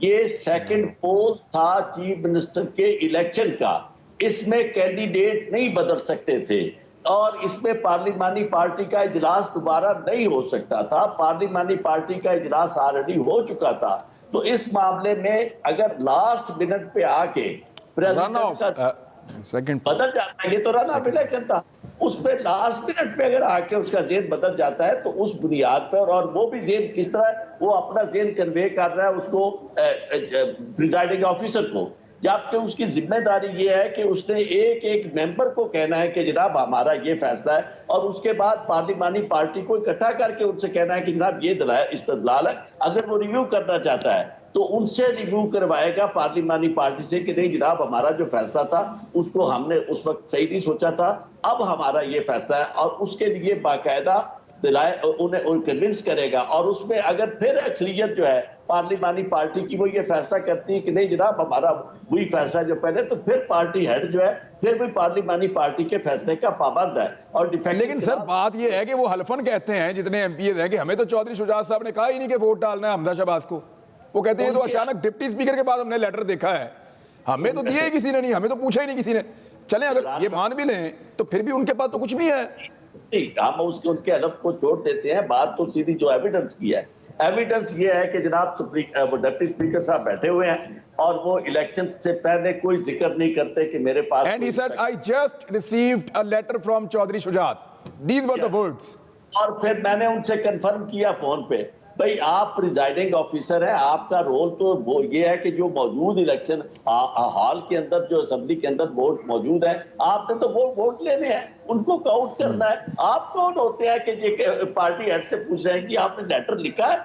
ये सेकंड पोल था चीफ मिनिस्टर के इलेक्शन का। इसमें कैंडिडेट नहीं बदल सकते थे और इसमें पार्लियामानी पार्टी का इजलास दोबारा नहीं हो सकता था। पार्लियामानी पार्टी का इजलास ऑलरेडी हो चुका था। तो इस मामले में अगर लास्ट मिनट पे आके प्रेसिडेंट का सेकंड बदल जाता है, ये तो रन ऑफ इलेक्शन था, उसमें लास्ट मिनट पे अगर आके उसका जेन बदल जाता है तो उस बुनियाद पर, और वो भी जेन किस तरह वो अपना जेन कन्वे कर रहा है उसको प्रिजाइडिंग ऑफिसर को, जबकि उसकी जिम्मेदारी ये है कि उसने एक एक मेंबर को कहना है कि जनाब हमारा ये फैसला है, और उसके बाद पार्लियामानी पार्टी को इकट्ठा करके उनसे कहना है कि जनाब ये इस्तदलाल है। अगर वो रिव्यू करना चाहता है तो उनसे रिव्यू करवाएगा पार्लियामानी पार्टी से कि नहीं जनाब हमारा जो फैसला था उसको हमने उस वक्त सही नहीं सोचा था, अब हमारा ये फैसला है। और उसके लिए बाकायदा उन्हें कन्विंस करेगा, और उसमें अगर फिर अक्सरियत जो है पार्लिमानी पार्टी की वो ये फैसला करती है कि नहीं जनाब हमारा वही फैसला जो पहले, तो फिर पार्टी हेड जो है फिर भी पार्लिमानी पार्टी के फैसले का पाबंद है। और लेकिन सर बात ये है कि वो हल्फन कहते हैं जितने एमपीएस हैं कि हमें तो चौधरी शुजात साहब ने कहा ही नहीं कि वोट डालना है हमजा शहबाज को। वो कहते हैं तो अचानक डिप्टी स्पीकर के बाद हमने लेटर देखा है, हमें तो दिए ही किसी ने नहीं, हमें तो पूछा ही नहीं किसी ने। चले अगर ये मान भी लें तो फिर भी उनके पास तो कुछ नहीं है। हम उनके हलफ को छोड़ देते हैं, बात तो सीधी जो एविडेंस की है, एविडेंस ये है कि जनाब डिप्टी स्पीकर साहब बैठे हुए हैं और वो इलेक्शन से पहले कोई जिक्र नहीं करते कि मेरे पास। And he said I just received a letter from Chaudhry Shujaat, these were the words. और फिर मैंने उनसे कंफर्म किया फोन पे, भाई आप प्रिजाइडिंग ऑफिसर है, आपका रोल तो वो ये है कि जो मौजूद इलेक्शन हॉल के अंदर जो असेंबली के अंदर वोट मौजूद है, आपने तो वो वोट लेने हैं, उनको काउंट करना है। आप कौन होते हैं कि ये पार्टी हेड से पूछ रहे हैं कि आपने लेटर लिखा है?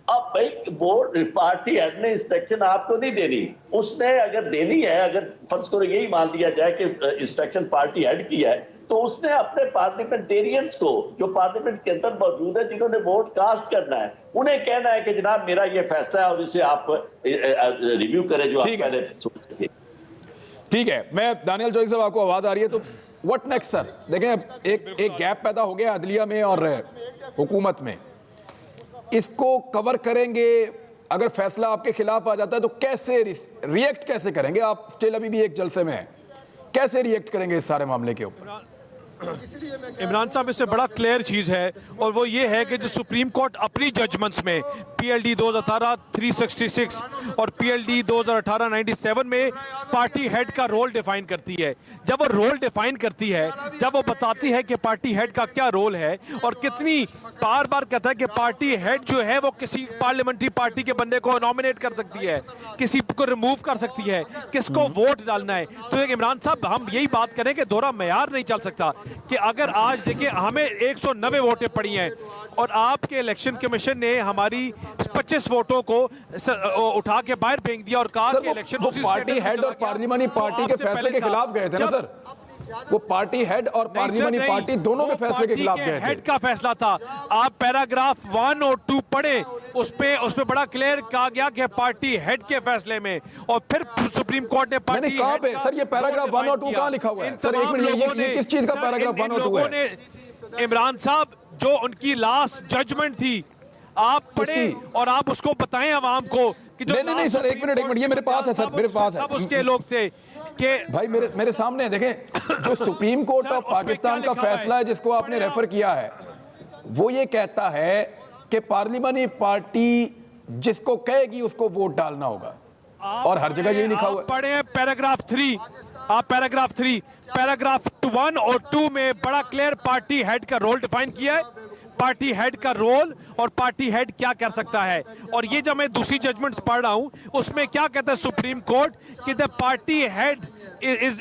अब भाई बोर्ड पार्टी हेड ने इंस्ट्रक्शन आपको नहीं देनी, उसने अगर देनी है, अगर फर्ज करो यही मान लिया जाए कि इंस्ट्रक्शन पार्टी हेड की है, तो उसने अपने पार्लियामेंटेरियंस को जो पार्लियामेंट के अंदर मौजूद है जिन्होंने वोट कास्ट करना है, उन्हें कहना है कि जनाब मेरा ये फैसला है और इसे आप रिव्यू करें जो आप पहले सोच सके। ठीक है, मैं दानियल चौधरी साहब आपको आवाज आ रही है तो व्हाट नेक्स्ट सर? देखें एक गैप पैदा हो गया अदलिया में और हुकूमत में, इसको कवर करेंगे। अगर फैसला आपके खिलाफ आ जाता है तो कैसे रिएक्ट कैसे करेंगे आप? स्टिल अभी भी एक जलसे में है, कैसे रिएक्ट करेंगे इस सारे मामले के ऊपर? इमरान साहब इससे बड़ा क्लियर चीज़ है और वो ये है कि जो सुप्रीम कोर्ट अपनी जजमेंट्स में पीएलडी 2018 366 और पीएलडी 2018 97 में पार्टी हेड का रोल डिफाइन करती है। जब वो रोल डिफाइन करती है, जब वो बताती है कि पार्टी हेड का क्या रोल है और कितनी बार बार कहता है कि पार्टी हेड जो है वो किसी पार्लियामेंट्री पार्टी के बंदे को नॉमिनेट कर सकती है, किसी को रिमूव कर सकती है, किसको वोट डालना है। तो एक इमरान साहब हम यही बात करें कि दोहरा मेयार नहीं चल सकता कि अगर आज देखिए हमें 190 वोटें पड़ी हैं और आपके इलेक्शन कमीशन ने हमारी 25 वोटों को उठा के बाहर फेंक दिया और कहा कि इलेक्शन वो पार्टी हेड और पार्लिमानी पार्टी के फैसले के खिलाफ गए थे ना सर? वो पार्टी हेड और पार्लिमानी पार्टी दोनों के फैसले के खिलाफ गए थे। हेड का फैसला था। आप पैराग्राफ 1 और 2 पढ़े, उसपे बड़ा क्लियर कहा गया कि पार्टी हेड के फैसले में, और फिर सुप्रीम कोर्ट ने पार्टी मैंने कहा पे सर ये पैराग्राफ 1 और 2 कहां लिखा हुआ है? सर एक मिनट, ये किस चीज का पैराग्राफ 1 और 2 है? इमरान साहब जो उनकी लास्ट जजमेंट थी आप पढ़े और आप उसको बताएं आवाम को कि जो नहीं सर एक मिनट, ये मेरे पास है सर, मेरे पास है। सब उसके लोग थे कि भाई मेरे सामने देखें, जो सुप्रीम कोर्ट ऑफ पाकिस्तान का फैसला है जिसको आपने रेफर किया है, वो ये कहता है कि पार्लियामानी पार्टी जिसको कहेगी उसको वोट डालना होगा, और हर जगह यही लिखा हुआ है। पढ़े पैराग्राफ 3, आप पैराग्राफ 1 और 2 में बड़ा क्लियर पार्टी हेड का रोल डिफाइन किया है, पार्टी हेड का रोल और पार्टी हेड क्या कर सकता है। और ये जब मैं दूसरी जजमेंट्स पढ़ रहा हूं उसमें क्या कहता है सुप्रीम कोर्ट कि the party head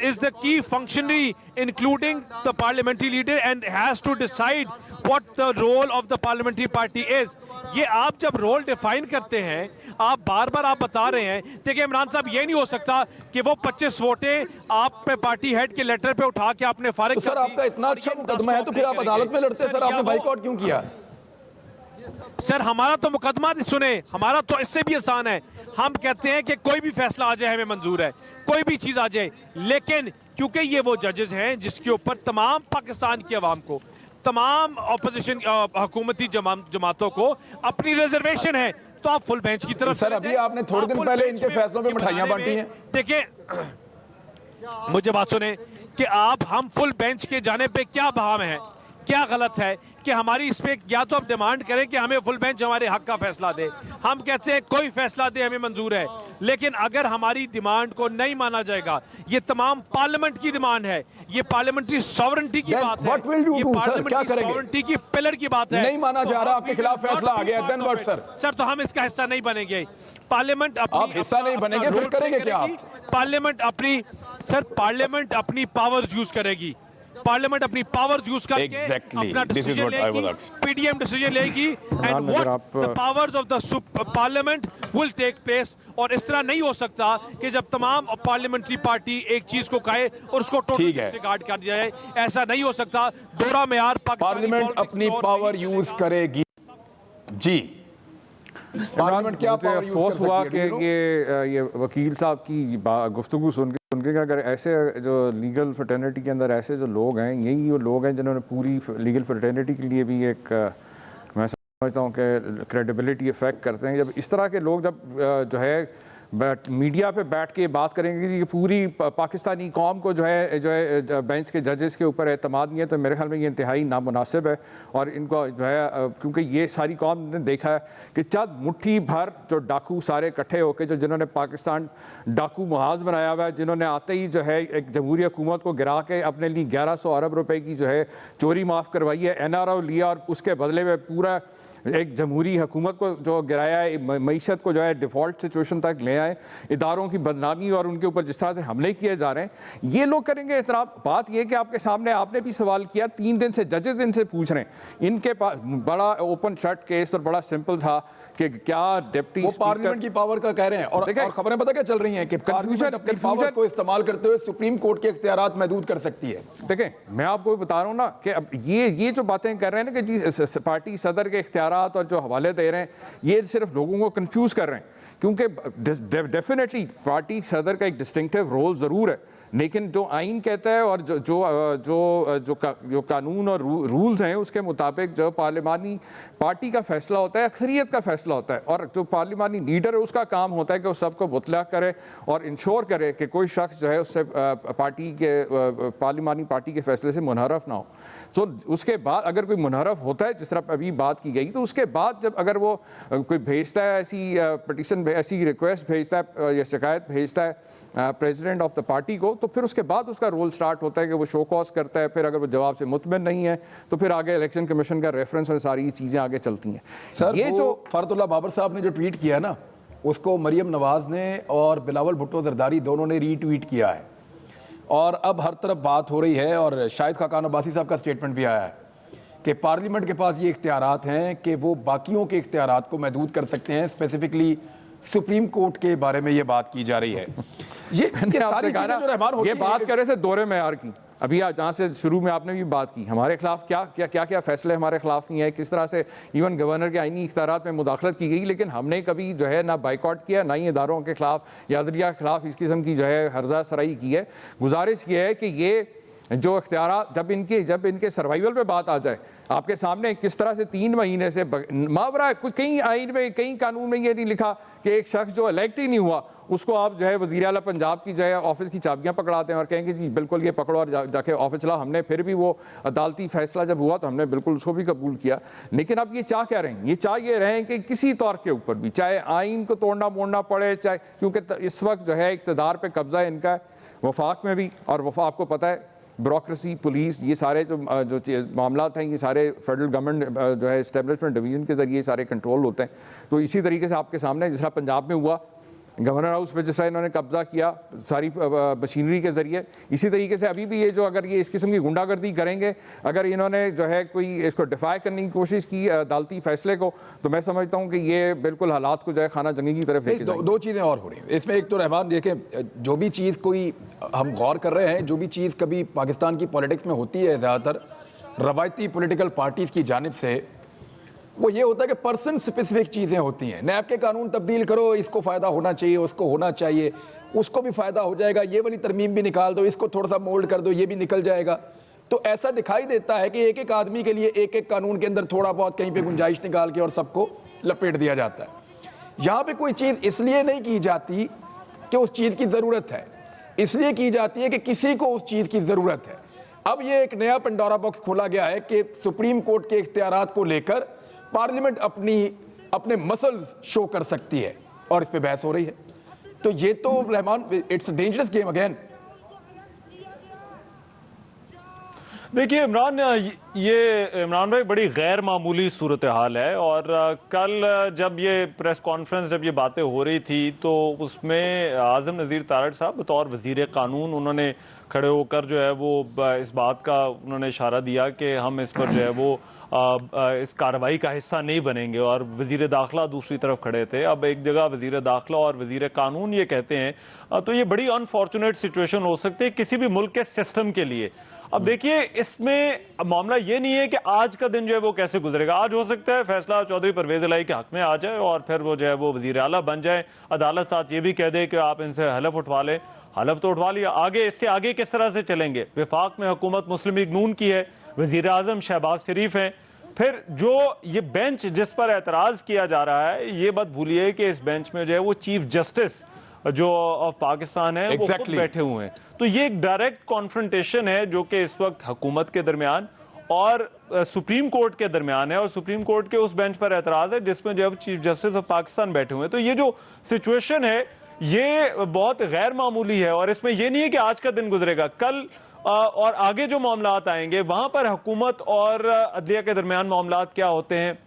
is the key functionary including the parliamentary leader and has to decide what the role of the parliamentary party is। ये आप जब रोल डिफाइन करते हैं, आप बार बार आप बता रहे हैं, देखिए इमरान साहब ये नहीं हो सकता कि वो 25 वोटें आप पे पार्टी हेड के लेटर पे उठा के आपने फारिग कर दी। तो सर आपका इतना अच्छा मुकदमा है तो फिर आप अदालत में लड़ते सर, आपने बाइकआउट क्यों किया? सर हमारा तो मुकदमा सुने, हमारा तो इससे भी आसान है, हम कहते हैं कि कोई भी फैसला आ जाए हमें मंजूर है, कोई भी चीज आ जाए, लेकिन क्योंकि ये वो जजेस हैं जिसके ऊपर तमाम पाकिस्तान की आवाम को, तमाम ऑपोजिशन हुकूमती जमातों को अपनी रिजर्वेशन है, तो आप फुल बेंच की तरफ। सर अभी आपने थोड़े दिन पहले इनके फैसलों पे मिठाइयां बांटी हैं। देखिए मुझे बात सुने कि हम फुल बेंच के जाने पे क्या भाव है, क्या गलत है कि हमारी इस पे या तो आप डिमांड करें कि हमें फुल बेंच हमारे हक का फैसला दे, हम कहते हैं कोई फैसला दे हमें मंजूर है, लेकिन अगर हमारी डिमांड को नहीं माना जाएगा, ये तमाम पार्लियामेंट की डिमांड है, ये पार्लियामेंट्री सॉवरेंटी की बात है, ये पार्लियामेंट्री सॉवरेंटी की पिलर की बात है। नहीं माना जा रहा, आपके खिलाफ फैसला आ गया, देन व्हाट सर? सर तो हम इसका हिस्सा नहीं बनेंगे, पार्लियामेंट आप हिस्सा नहीं बनेंगे फिर करेंगे क्या आप? पार्लियामेंट अपनी पावर्स यूज करेगी, पार्लियामेंट अपनी पावर यूज करके Exactly. अपना This is decision what I was लेगी, asking. पीडीएम डिसीजन लेगी, एंड अगर व्हाट आप- the powers of the parliament will take place. और इस तरह नहीं हो सकता कि जब तमाम पार्लियामेंट्री पार्टी एक चीज को कहे और उसको टोटली ठीक है। डिसरिगार्ड कर दिया जाए, ऐसा नहीं हो सकता। दोहरा मेयार पार्लियामेंट अपनी पावर यूज करेगी जी। पार्लियामेंट क्या मुझे पावर यूज कर अफसोस हुआ सकती कि है? ये वकील साहब की गुफ्तगू सुन के अगर ऐसे जो लीगल फ्रेटर्निटी के अंदर ऐसे जो लोग हैं, यही वो लोग हैं जिन्होंने पूरी लीगल फ्रेटर्निटी के लिए भी एक मैं समझता हूँ कि क्रेडिबिलिटी इफेक्ट करते हैं। जब इस तरह के लोग जब जो है मीडिया पे बैठ के बात करेंगे कि पूरी पाकिस्तानी कौम को जो है बेंच के जजेस के ऊपर एतमाद नहीं है, तो मेरे ख्याल में ये इंतहाई नामुनासिब है। और इनको जो है क्योंकि ये सारी कौम ने देखा है कि चंद मुट्ठी भर जो डाकू सारे इकट्ठे होकर जो जिन्होंने पाकिस्तान डाकू महाज बनाया हुआ है, जिन्होंने आते ही जो है एक जमहूरी हुकूमत को गिरा के अपने लिए 1100 अरब रुपए की जो है चोरी माफ़ करवाई है, NRO लिया और उसके बदले में पूरा एक जमहूरी हुकूमत को जो गिराया है, मईशत को जो है डिफ़ॉल्ट सिचुएशन तक ले आए, इदारों की बदनामी और उनके ऊपर जिस तरह से हमले किए जा रहे हैं, ये लोग करेंगे एतराफ़। बात ये कि आपके सामने आपने भी सवाल किया, 3 दिन से जजेस इनसे पूछ रहे हैं। इनके पास बड़ा ओपन शट केस और बड़ा सिंपल था कि क्या डिप्टी वो पार्लियामेंट की पावर का कह रहे हैं। और खबरें पता क्या चल रही हैं कि पार्लियामेंट अपनी पावर को इस्तेमाल करते हुए सुप्रीम कोर्ट के इख्तियारात महदूद कर सकती है। देखें, मैं आपको बता रहा हूँ ना कि अब ये जो बातें कर रहे हैं ना कि जी पार्टी सदर के इख्तियारात और जो हवाले दे रहे हैं, ये सिर्फ लोगों को कंफ्यूज कर रहे हैं। क्योंकि डेफिनेटली पार्टी सदर का एक डिस्टिंक्टिव रोल ज़रूर है, लेकिन जो आइन कहता है और जो कानून और रूल्स हैं उसके मुताबिक जो पार्लिमानी पार्टी का फैसला होता है, अक्सरियत का फैसला होता है। और जो पार्लिमानी लीडर है उसका काम होता है कि वो सबको मुतला करे और इंश्योर करे कि कोई शख्स जो है उससे पार्टी के पार्लिमानी पार्टी के फैसले से मुनहरफ ना हो। तो उसके बाद अगर कोई मुनहरफ होता है, जिस तरह अभी बात की गई, तो उसके बाद जब अगर वो कोई भेजता है ऐसी पटिशन, ऐसी रिक्वेस्ट भेजता है या शिकायत भेजता है प्रेसिडेंट ऑफ द पार्टी को, तो फिर उसके बाद उसका रोल स्टार्ट होता है कि वो शो कॉज करता है। फिर अगर वो जवाब से मुतमिन नहीं है तो फिर आगे इलेक्शन कमीशन का रेफरेंस और सारी चीज़ें आगे चलती हैं। सर, ये जो फरतुल्लाह बाबर साहब ने जो ट्वीट किया ना, उसको मरियम नवाज ने और बिलावल भुट्टो जरदारी दोनों ने रीट्वीट किया है। और अब हर तरफ बात हो रही है और शाहिद खाकान अब्बासी साहब का स्टेटमेंट भी आया है कि पार्लियामेंट के पास ये इख्तियारात हैं कि वो बाकियों के इख्तियारात को महदूद कर सकते हैं। स्पेसिफिकली सुप्रीम कोर्ट के बारे में ये बात की जा रही है। ये सारी चीजें जो रहमान होती ये बात कर रहे थे दोहरे मेयार की, अभी जहाँ से शुरू में आपने भी बात की, हमारे खिलाफ क्या फैसले हमारे खिलाफ नहीं है, किस तरह से इवन गवर्नर के आईनी इख्तियारात में मुदाखलत की गई, लेकिन हमने कभी जो है ना बाइकआउट किया, ना ही इदारों के खिलाफ या अदलिया के खिलाफ इस किस्म की जो है हर्जा सराई की है। गुजारिश ये है कि ये जो इख्तियारात जब इनके सर्वाइवल पे बात आ जाए, आपके सामने किस तरह से 3 महीने से मावरा कहीं आइन में कहीं कानून में ये नहीं लिखा कि एक शख्स जो इलेक्ट ही नहीं हुआ उसको आप जो है वज़ीर आला पंजाब की जो है ऑफिस की चाबियां पकड़ाते हैं और कहेंगे जी बिल्कुल ये पकड़ो और जाके ऑफिस चलाओ। हमने फिर भी वो अदालती फैसला जब हुआ तो हमने बिल्कुल उसको भी कबूल किया। लेकिन अब ये चाह क्या रहे हैं, ये चाह ये रहे हैं कि किसी तौर के ऊपर भी चाहे आइन को तोड़ना मोड़ना पड़े, चाहे क्योंकि इस वक्त जो है इक़्तिदार पे कब्जा है इनका, वफाक में भी, और वफाक आपको पता है ब्यूरोक्रेसी, पुलिस, ये सारे जो मामला हैं ये सारे फेडरल गवर्नमेंट जो है इस्टेब्लिशमेंट डिवीज़न के ज़रिए सारे कंट्रोल होते हैं। तो इसी तरीके से आपके सामने जिस तरह पंजाब में हुआ गवर्नर हाउस पे जिस तरह इन्होंने कब्जा किया सारी मशीनरी के ज़रिए, इसी तरीके से अभी भी ये जो अगर ये इस किस्म की गुंडागर्दी करेंगे, अगर इन्होंने जो है कोई इसको डिफाई करने की कोशिश की अदालती फैसले को, तो मैं समझता हूँ कि ये बिल्कुल हालात को जो है खाना जंगी की तरफ लेके जाएंगे। दो चीज़ें और हो रही हैं इसमें। एक तो रहमान देखें, जो भी चीज़ कोई हम गौर कर रहे हैं, जो भी चीज़ कभी पाकिस्तान की पॉलिटिक्स में होती है ज़्यादातर रवायती पॉलिटिकल पार्टीज़ की जानिब से, वो ये होता है कि पर्सन स्पेसिफिक चीज़ें होती हैं। नैब के कानून तब्दील करो, इसको फ़ायदा होना चाहिए, उसको होना चाहिए, उसको भी फ़ायदा हो जाएगा, ये वाली तरमीम भी निकाल दो, इसको थोड़ा सा मोल्ड कर दो, ये भी निकल जाएगा। तो ऐसा दिखाई देता है कि एक एक आदमी के लिए एक एक कानून के अंदर थोड़ा बहुत कहीं पे गुंजाइश निकाल के और सबको लपेट दिया जाता है। यहाँ पे कोई चीज़ इसलिए नहीं की जाती कि उस चीज़ की ज़रूरत है, इसलिए की जाती है कि किसी को उस चीज़ की ज़रूरत है। अब ये एक नया पंडोरा बॉक्स खोला गया है कि सुप्रीम कोर्ट के इख्तियारात को लेकर पार्लियामेंट अपने मसल्स शो कर सकती है और इस पे बहस हो रही है। तो ये तो Rahman, it's a dangerous game again. देखिए इमरान, ये इमरान भाई बड़ी गैर मामूली सूरत हाल है। और कल जब ये प्रेस कॉन्फ्रेंस, जब ये बातें हो रही थी, तो उसमें आज़म नज़ीर तारड़ साहब बतौर वज़ीर क़ानून उन्होंने खड़े होकर जो है वो इस बात का उन्होंने इशारा दिया कि हम इस पर जो है वो इस कार्रवाई का हिस्सा नहीं बनेंगे। और वज़ीर दाखिला दूसरी तरफ खड़े थे। अब एक जगह वज़ीर दाखिला और वज़ीर क़ानून ये कहते हैं, तो ये बड़ी अनफॉर्चुनेट सिचुएशन हो सकती है किसी भी मुल्क के सिस्टम के लिए। अब देखिए, इसमें मामला ये नहीं है कि आज का दिन जो है वो कैसे गुजरेगा। आज हो सकता है फैसला चौधरी परवेज इलाही के हक में आ जाए और फिर वो जो है वो वज़ीर आला बन जाए। अदालत साथ ये भी कह दे कि आप इनसे हलफ उठवा लें। हलफ तो उठवा लिया, आगे इससे आगे किस तरह से चलेंगे? विफाक में हुकूमत मुस्लिम लीग नून की है, वज़ीर आज़म शहबाज शरीफ हैं। फिर जो ये बेंच जिस पर एतराज़ किया जा रहा है, ये बात भूलिए कि इस बेंच में जो है वो चीफ जस्टिस जो ऑफ पाकिस्तान है वो खुद बैठे हुए हैं। तो ये एक डायरेक्ट कॉन्फ्रंटेशन है जो कि इस वक्त हुकूमत के दरमियान और सुप्रीम कोर्ट के दरमियान है। और सुप्रीम कोर्ट के उस बेंच पर एतराज़ है जिसमें जो चीफ जस्टिस ऑफ पाकिस्तान बैठे हुए हैं। तो ये जो सिचुएशन है ये बहुत गैर मामूली है। और इसमें यह नहीं है कि आज का दिन गुजरेगा, कल और आगे जो मामलात आएंगे वहां पर हुकूमत और अदलिया के दरमियान मामलात क्या होते हैं,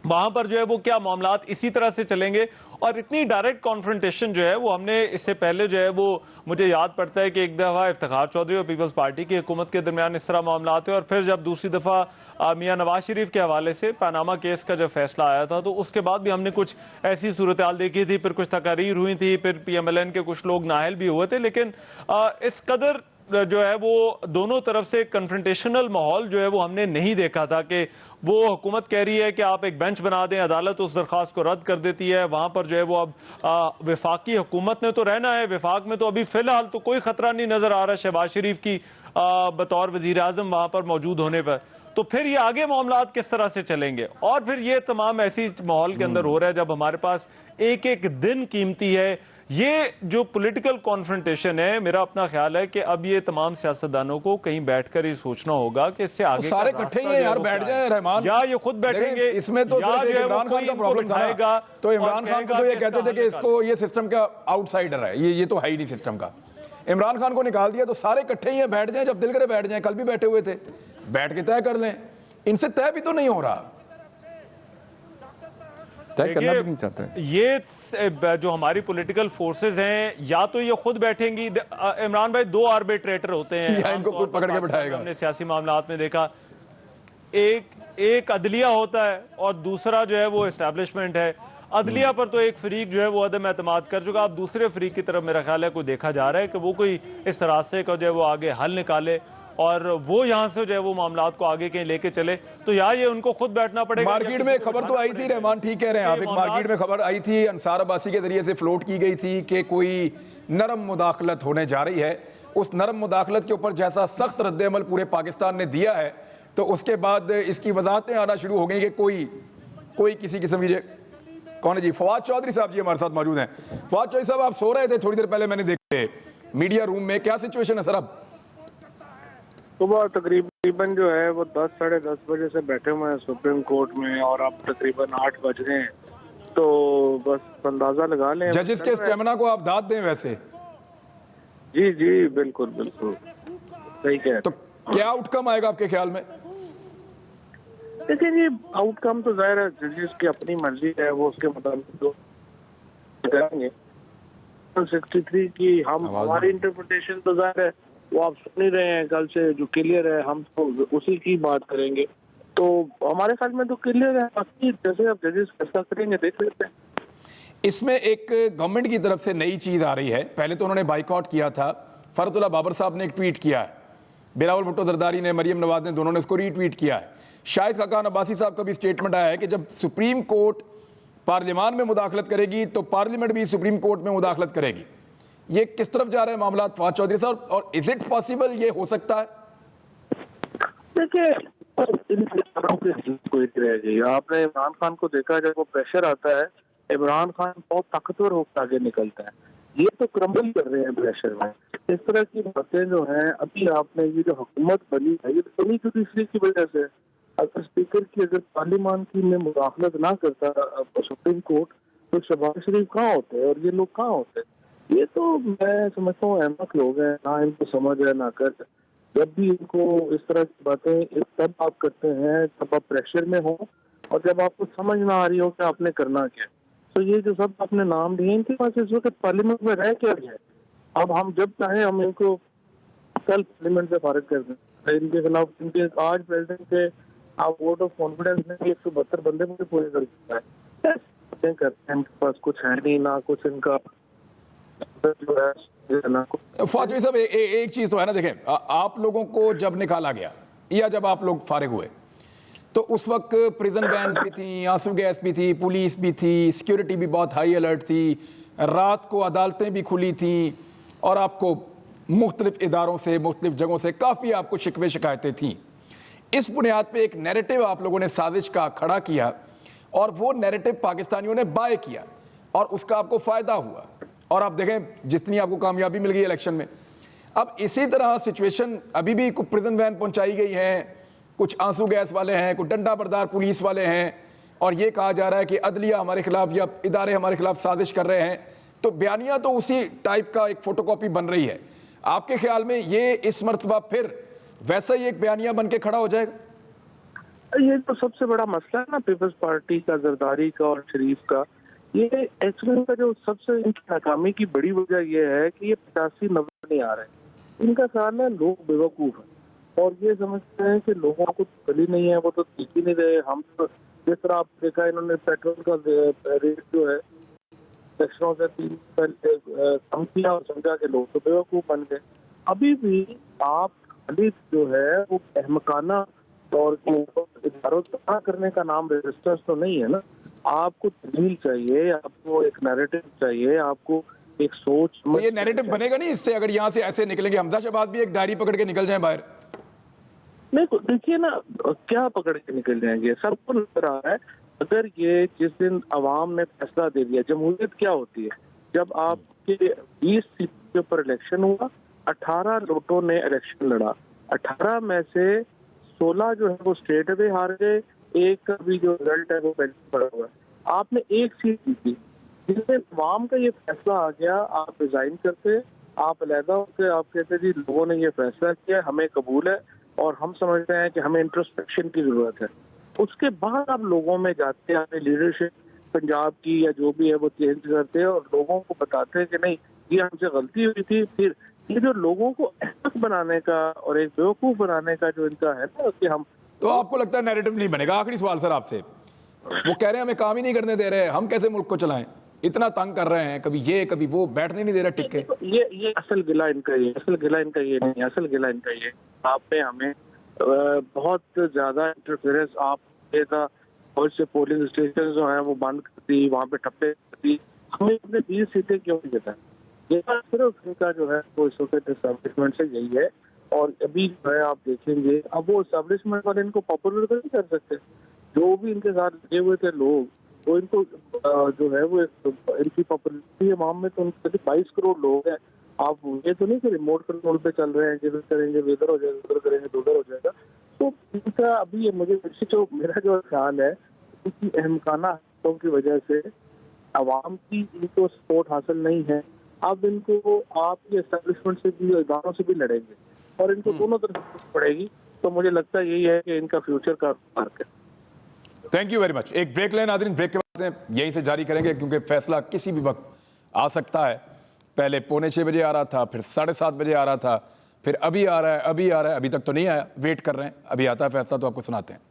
वहां पर जो है वो क्या मामलात इसी तरह से चलेंगे। और इतनी डायरेक्ट कॉन्फ्रंटेशन जो है वो हमने इससे पहले जो है वो मुझे याद पड़ता है कि एक दफ़ा इफ्तिखार चौधरी और पीपल्स पार्टी की हुकूमत के दरमियान इस तरह मामलात हुए। और फिर जब दूसरी दफ़ा मियां नवाज शरीफ के हवाले से पनामा केस का जब फैसला आया था, तो उसके बाद भी हमने कुछ ऐसी सूरत हाल देखी थी। फिर कुछ तकारीर हुई थी, फिर PMLN के कुछ लोग नाअहल भी हुए थे। लेकिन इस कदर जो है वो दोनों तरफ से कन्फ्रंटेशनल माहौल जो है वो हमने नहीं देखा था कि वो हुकूमत कह रही है कि आप एक बेंच बना दें, अदालत उस दरख्वास्त को रद्द कर देती है। वहाँ पर जो है वो अब वफाकी हुकूमत ने तो रहना है, वफाक में तो अभी फ़िलहाल तो कोई ख़तरा नहीं नज़र आ रहा शहबाज शरीफ की बतौर वज़ीर आज़म वहाँ पर मौजूद होने पर। तो फिर ये आगे मामलात किस तरह से चलेंगे? और फिर ये तमाम ऐसी माहौल के अंदर हो रहा है जब हमारे पास एक एक दिन कीमती है। ये जो पॉलिटिकल कॉन्फ्रंटेशन है, मेरा अपना ख्याल है कि अब ये तमाम सियासतदानों को कहीं बैठकर ही सोचना होगा कि इससे आगे तो सारे इकट्ठे ही हैं यार, बैठ जाए रहमान, या ये खुद बैठेंगे। इसमें तो इमरान खान का प्रॉब्लम था। तो इमरान खान को तो ये कहते थे कि इसको ये सिस्टम का आउटसाइडर है, ये तो है ही नहीं सिस्टम का। इमरान खान को निकाल दिया तो सारे इकट्ठे ही हैं, बैठ जाएं, जब दिल करे बैठ जाएं। कल भी बैठे हुए थे, बैठ के तय कर लें। इनसे तय भी तो नहीं हो रहा, तय करना भी नहीं चाहते। ये जो हमारी पॉलिटिकल फोर्सेस हैं, या तो ये खुद बैठेंगी। इमरान भाई, दो आर्बिट्रेटर होते हैं या इनको कोई पकड़ के बिठाएगा। हमने सियासी मामलात में देखा, एक अदलिया होता है और दूसरा जो है वो एस्टैब्लिशमेंट है। अदलिया पर तो एक फरीक जो है वो अदम एतमाद कर चुका। अब दूसरे फरीक की तरफ मेरा ख्याल है कोई देखा जा रहा है कि वो कोई इस रास्ते का जो है वो आगे हल निकाले और वो यहाँ से जो है वो मामलात को आगे कहीं लेके चले। तो यार ये उनको खुद बैठना पड़ेगा। मार्केट में खबर तो आई थी, रहमान ठीक कह रहे हैं आप, एक मार्केट में खबर आई थी, अंसार अब्बासी के जरिए से फ्लोट की गई थी कि कोई नरम मुदाखलत होने जा रही है। उस नरम मुदाखलत के ऊपर जैसा सख्त रद्द-ए-अमल पूरे पाकिस्तान ने दिया है, तो उसके बाद इसकी वजाहतें आना शुरू हो गई कि कोई किसी किस्म की कौन है जी, फवाद चौधरी साहब जी हमारे साथ मौजूद हैं। फवाद चौधरी साहब, आप सो रहे थे थोड़ी देर पहले, मैंने देखे मीडिया रूम में, क्या सिचुएशन है सर? अब सुबह तकरीबन जो है वो 10 साढ़े 10 बजे से बैठे हुए हैं सुप्रीम कोर्ट में और अब तकरीबन 8 बज रहे हैं। तो बस अंदाजा लगा लें जजेस के स्टेमिना को आप दाद दें वैसे। जी जी बिल्कुल बिल्कुल सही कह। तो क्या आउटकम आएगा आपके ख्याल में? देखिए जी, आउटकम तो जाहिर है जजेस की अपनी मर्जी है, वो उसके मुताबिक तो करेंगे। 63 की हमारी इंटरप्रिटेशन तो जाहिर है वो आप सुन ही रहे हैं, कल से जो क्लियर है हम तो उसी की बात करेंगे। तो हमारे ख्याल में तो क्लियर है, बाकी जैसे अब जजेस फैसला करेंगे देख लेते हैं। इसमें एक गवर्नमेंट की तरफ से नई चीज़ आ रही है। पहले तो उन्होंने बाइकआउट किया था, फरतुल्लाह बाबर साहब ने एक ट्वीट किया है, बिलावल भुट्टो जरदारी ने, मरियम नवाज ने, दोनों ने इसको रीट्वीट किया है। शाहिद खाकान अब्बासी साहब का भी स्टेटमेंट आया है कि जब सुप्रीम कोर्ट पार्लियामान में मुदाखलत करेगी तो पार्लियामेंट भी सुप्रीम कोर्ट में मुदाखलत करेगी। ये किस तरफ जा रहे हैं मामला फवाद चौधरी साहब, और इज इट पॉसिबल ये हो सकता है? देखिए आपने इमरान खान को देखा, जब वो प्रेशर आता है इमरान खान बहुत ताकतवर होकर आगे निकलता है। ये तो क्रम्बल कर रहे हैं प्रेशर में। इस तरह की बातें जो हैं, अभी आपने ये जो हुकूमत बनी है ये बनी तो तीसरी की वजह से। अगर स्पीकर की अगर पार्लियामान की में मुदाखलत ना करता सुप्रीम कोर्ट, तो शहबाज शरीफ कहाँ होते और ये लोग कहाँ होते? ये तो मैं समझता हूँ अहमक लोग हैं, ना इनको समझ है ना कर। जब भी इनको इस तरह की बातें तब आप करते हैं जब आप प्रेशर में हो और जब आपको समझ ना आ रही हो कि आपने करना क्या। तो ये जो सब आपने नाम लिए, इनके पास इस वक्त पार्लियामेंट में रह क्या गया है। अब हम जब चाहें हम इनको कल पार्लियामेंट से फारिग कर दें, इनके खिलाफ इनके आज प्रेसिडेंट के आप वोट ऑफ कॉन्फिडेंस में 172 बंदे मुझे पूरे कर चुका है। करते हैं, इनके पास कुछ है नहीं, ना कुछ इनका जो है ना कुछ। फौजी साहब एक चीज तो है ना, देखें आप लोगों को जब निकाला गया या जब आप लोग फारिग हुए तो उस वक्त प्रिजन वैन भी थी, आंसू गैस भी थी, पुलिस भी थी, सिक्योरिटी भी बहुत हाई अलर्ट थी, रात को अदालतें भी खुली थी और आपको मुख्तलिफ इदारों से मुख्तलिफ जगहों से काफ़ी आपको शिकवे शिकायतें थीं। इस बुनियाद पे एक नैरेटिव आप लोगों ने साजिश का खड़ा किया और वो नैरेटिव पाकिस्तानियों ने बाय किया और उसका आपको फ़ायदा हुआ और आप देखें जितनी आपको कामयाबी मिल गई इलेक्शन में। अब इसी तरह सिचुएशन अभी भी कुछ प्रिजन वैन पहुंचाई गई हैं, कुछ आंसू गैस वाले हैं, कुछ डंडा बरदार पुलिस वाले हैं और ये कहा जा रहा है कि अदलिया हमारे खिलाफ या इदारे हमारे खिलाफ साजिश कर रहे हैं। तो बयानिया तो उसी टाइप का एक फोटोकॉपी बन रही है। आपके ख्याल में ये इस मर्तबा फिर वैसा ही एक बयानिया बन के खड़ा हो जाएगा? ये तो सबसे बड़ा मसला है ना पीपल्स पार्टी का, जरदारी का और शरीफ का। ये एक्चुअली का जो सबसे इनकी नाकामी की बड़ी वजह यह है कि ये 85-90 नहीं आ रहे। इनका ख्याल है लोग बेवकूफ़ हैं और ये समझते हैं कि लोगों को गली नहीं है, वो तो सीख ही नहीं रहे। हम तो जिस तरह आप देखा इन्होंने पेट्रोल का रेट जो है सेक्शनों से 3 कम किया और समझा के लोग तो बेवकूफ़ बन गए। अभी भी आप खाली जो है वो अहमकाना तौर के ऊपर इदारों तबाह करने का नाम रजिस्टर्स तो नहीं है ना। आपको दलील चाहिए, आपको एक नैरेटिव चाहिए, आपको एक सोच। तो ये नैरेटिव बनेगा नहीं इससे, अगर यहाँ से ऐसे निकलेंगे। हमजा शहबाज भी एक डायरी पकड़ के निकल जाए बाहर। नहीं तो देखिए ना क्या पकड़ के निकल जाएंगे, सबको लग रहा है। अगर ये जिस दिन अवाम ने फैसला दे दिया, जमहूरियत क्या होती है, जब आपके 20 सीट के ऊपर इलेक्शन हुआ, 18 लोगों ने इलेक्शन लड़ा, 18 में से 16 जो है वो स्टेट वे हार गए, एक का भी जो रिजल्ट है वो पेंडिंग पड़ा हुआ है। आपने एक सीट जीती, जिसमें अवाम का ये फैसला आ गया, आप रिजाइन करते, आप अलहदा होकर आप कहते जी लोगों ने ये फैसला किया, हमें कबूल है और हम समझते हैं कि हमें इंट्रोस्पेक्शन की जरूरत है। उसके बाद आप लोगों में जाते हैं, अपनी लीडरशिप पंजाब की या जो भी है वो चेंज करते हैं और लोगों को बताते हैं कि नहीं ये हमसे गलती हुई थी। फिर ये जो लोगों को अहमक बनाने का और एक बेवकूफ़ बनाने का जो इनका है ना कि हम, तो आपको लगता है नैरेटिव नहीं बनेगा? आखिरी सवाल सर आपसे, वो कह रहे हैं हमें काम ही नहीं करने दे रहे, हम कैसे मुल्क को चलाएं, इतना तंग कर रहे हैं, कभी ये कभी वो, बैठने नहीं दे रहे टिक के। ये असल गिला इनका ये, असल गिला इनका ये नहीं, असल गिला इनका ये आप पे हमें बहुत ज्यादा इंटरफेरेंस आप था। बहुत से पोलिंग स्टेशन जो है वो बंद करती, वहाँ पे ठप्पे करती, हमें अपने 20 सीटें क्यों नहीं देता? ये सिर्फ इनका जो है वो इस वक्त एस्टेब्लिशमेंट से यही है। और अभी जो है आप देखेंगे अब वो एस्टेब्लिशमेंट वाले इनको पॉपुलर तो नहीं कर सकते। जो भी इनके साथ लगे हुए थे लोग, वो इनको जो है वो इनकी पॉपुलरिटी अवाम में तो उनके 22 करोड़ लोग हैं। आप ये तो नहीं कि रिमोट कंट्रोल पे चल रहे हैं, जिधर करेंगे इधर हो जाएगा, उधर करेंगे तो उधर हो जाएगा। तो इनका अभी मुझे जो मेरा जो ख्याल है इनकी अहमकाना हरकतों की वजह से अवाम की इनको सपोर्ट हासिल नहीं है। अब इनको आपकी एस्टेब्लिशमेंट से भी, इदारों से भी लड़ेंगे और इनको दोनों तरफ पड़ेगी। तो मुझे लगता है यही है कि इनका फ्यूचर का मार्क है। Thank you very much. एक ब्रेक लें नाज़रीन, ब्रेक के बाद यहीं से जारी करेंगे क्योंकि फैसला किसी भी वक्त आ सकता है। पहले 5:45 बजे आ रहा था, फिर 7:30 बजे आ रहा था, फिर अभी आ रहा है, अभी तक तो नहीं आया, वेट कर रहे हैं, अभी आता है फैसला तो आपको सुनाते हैं।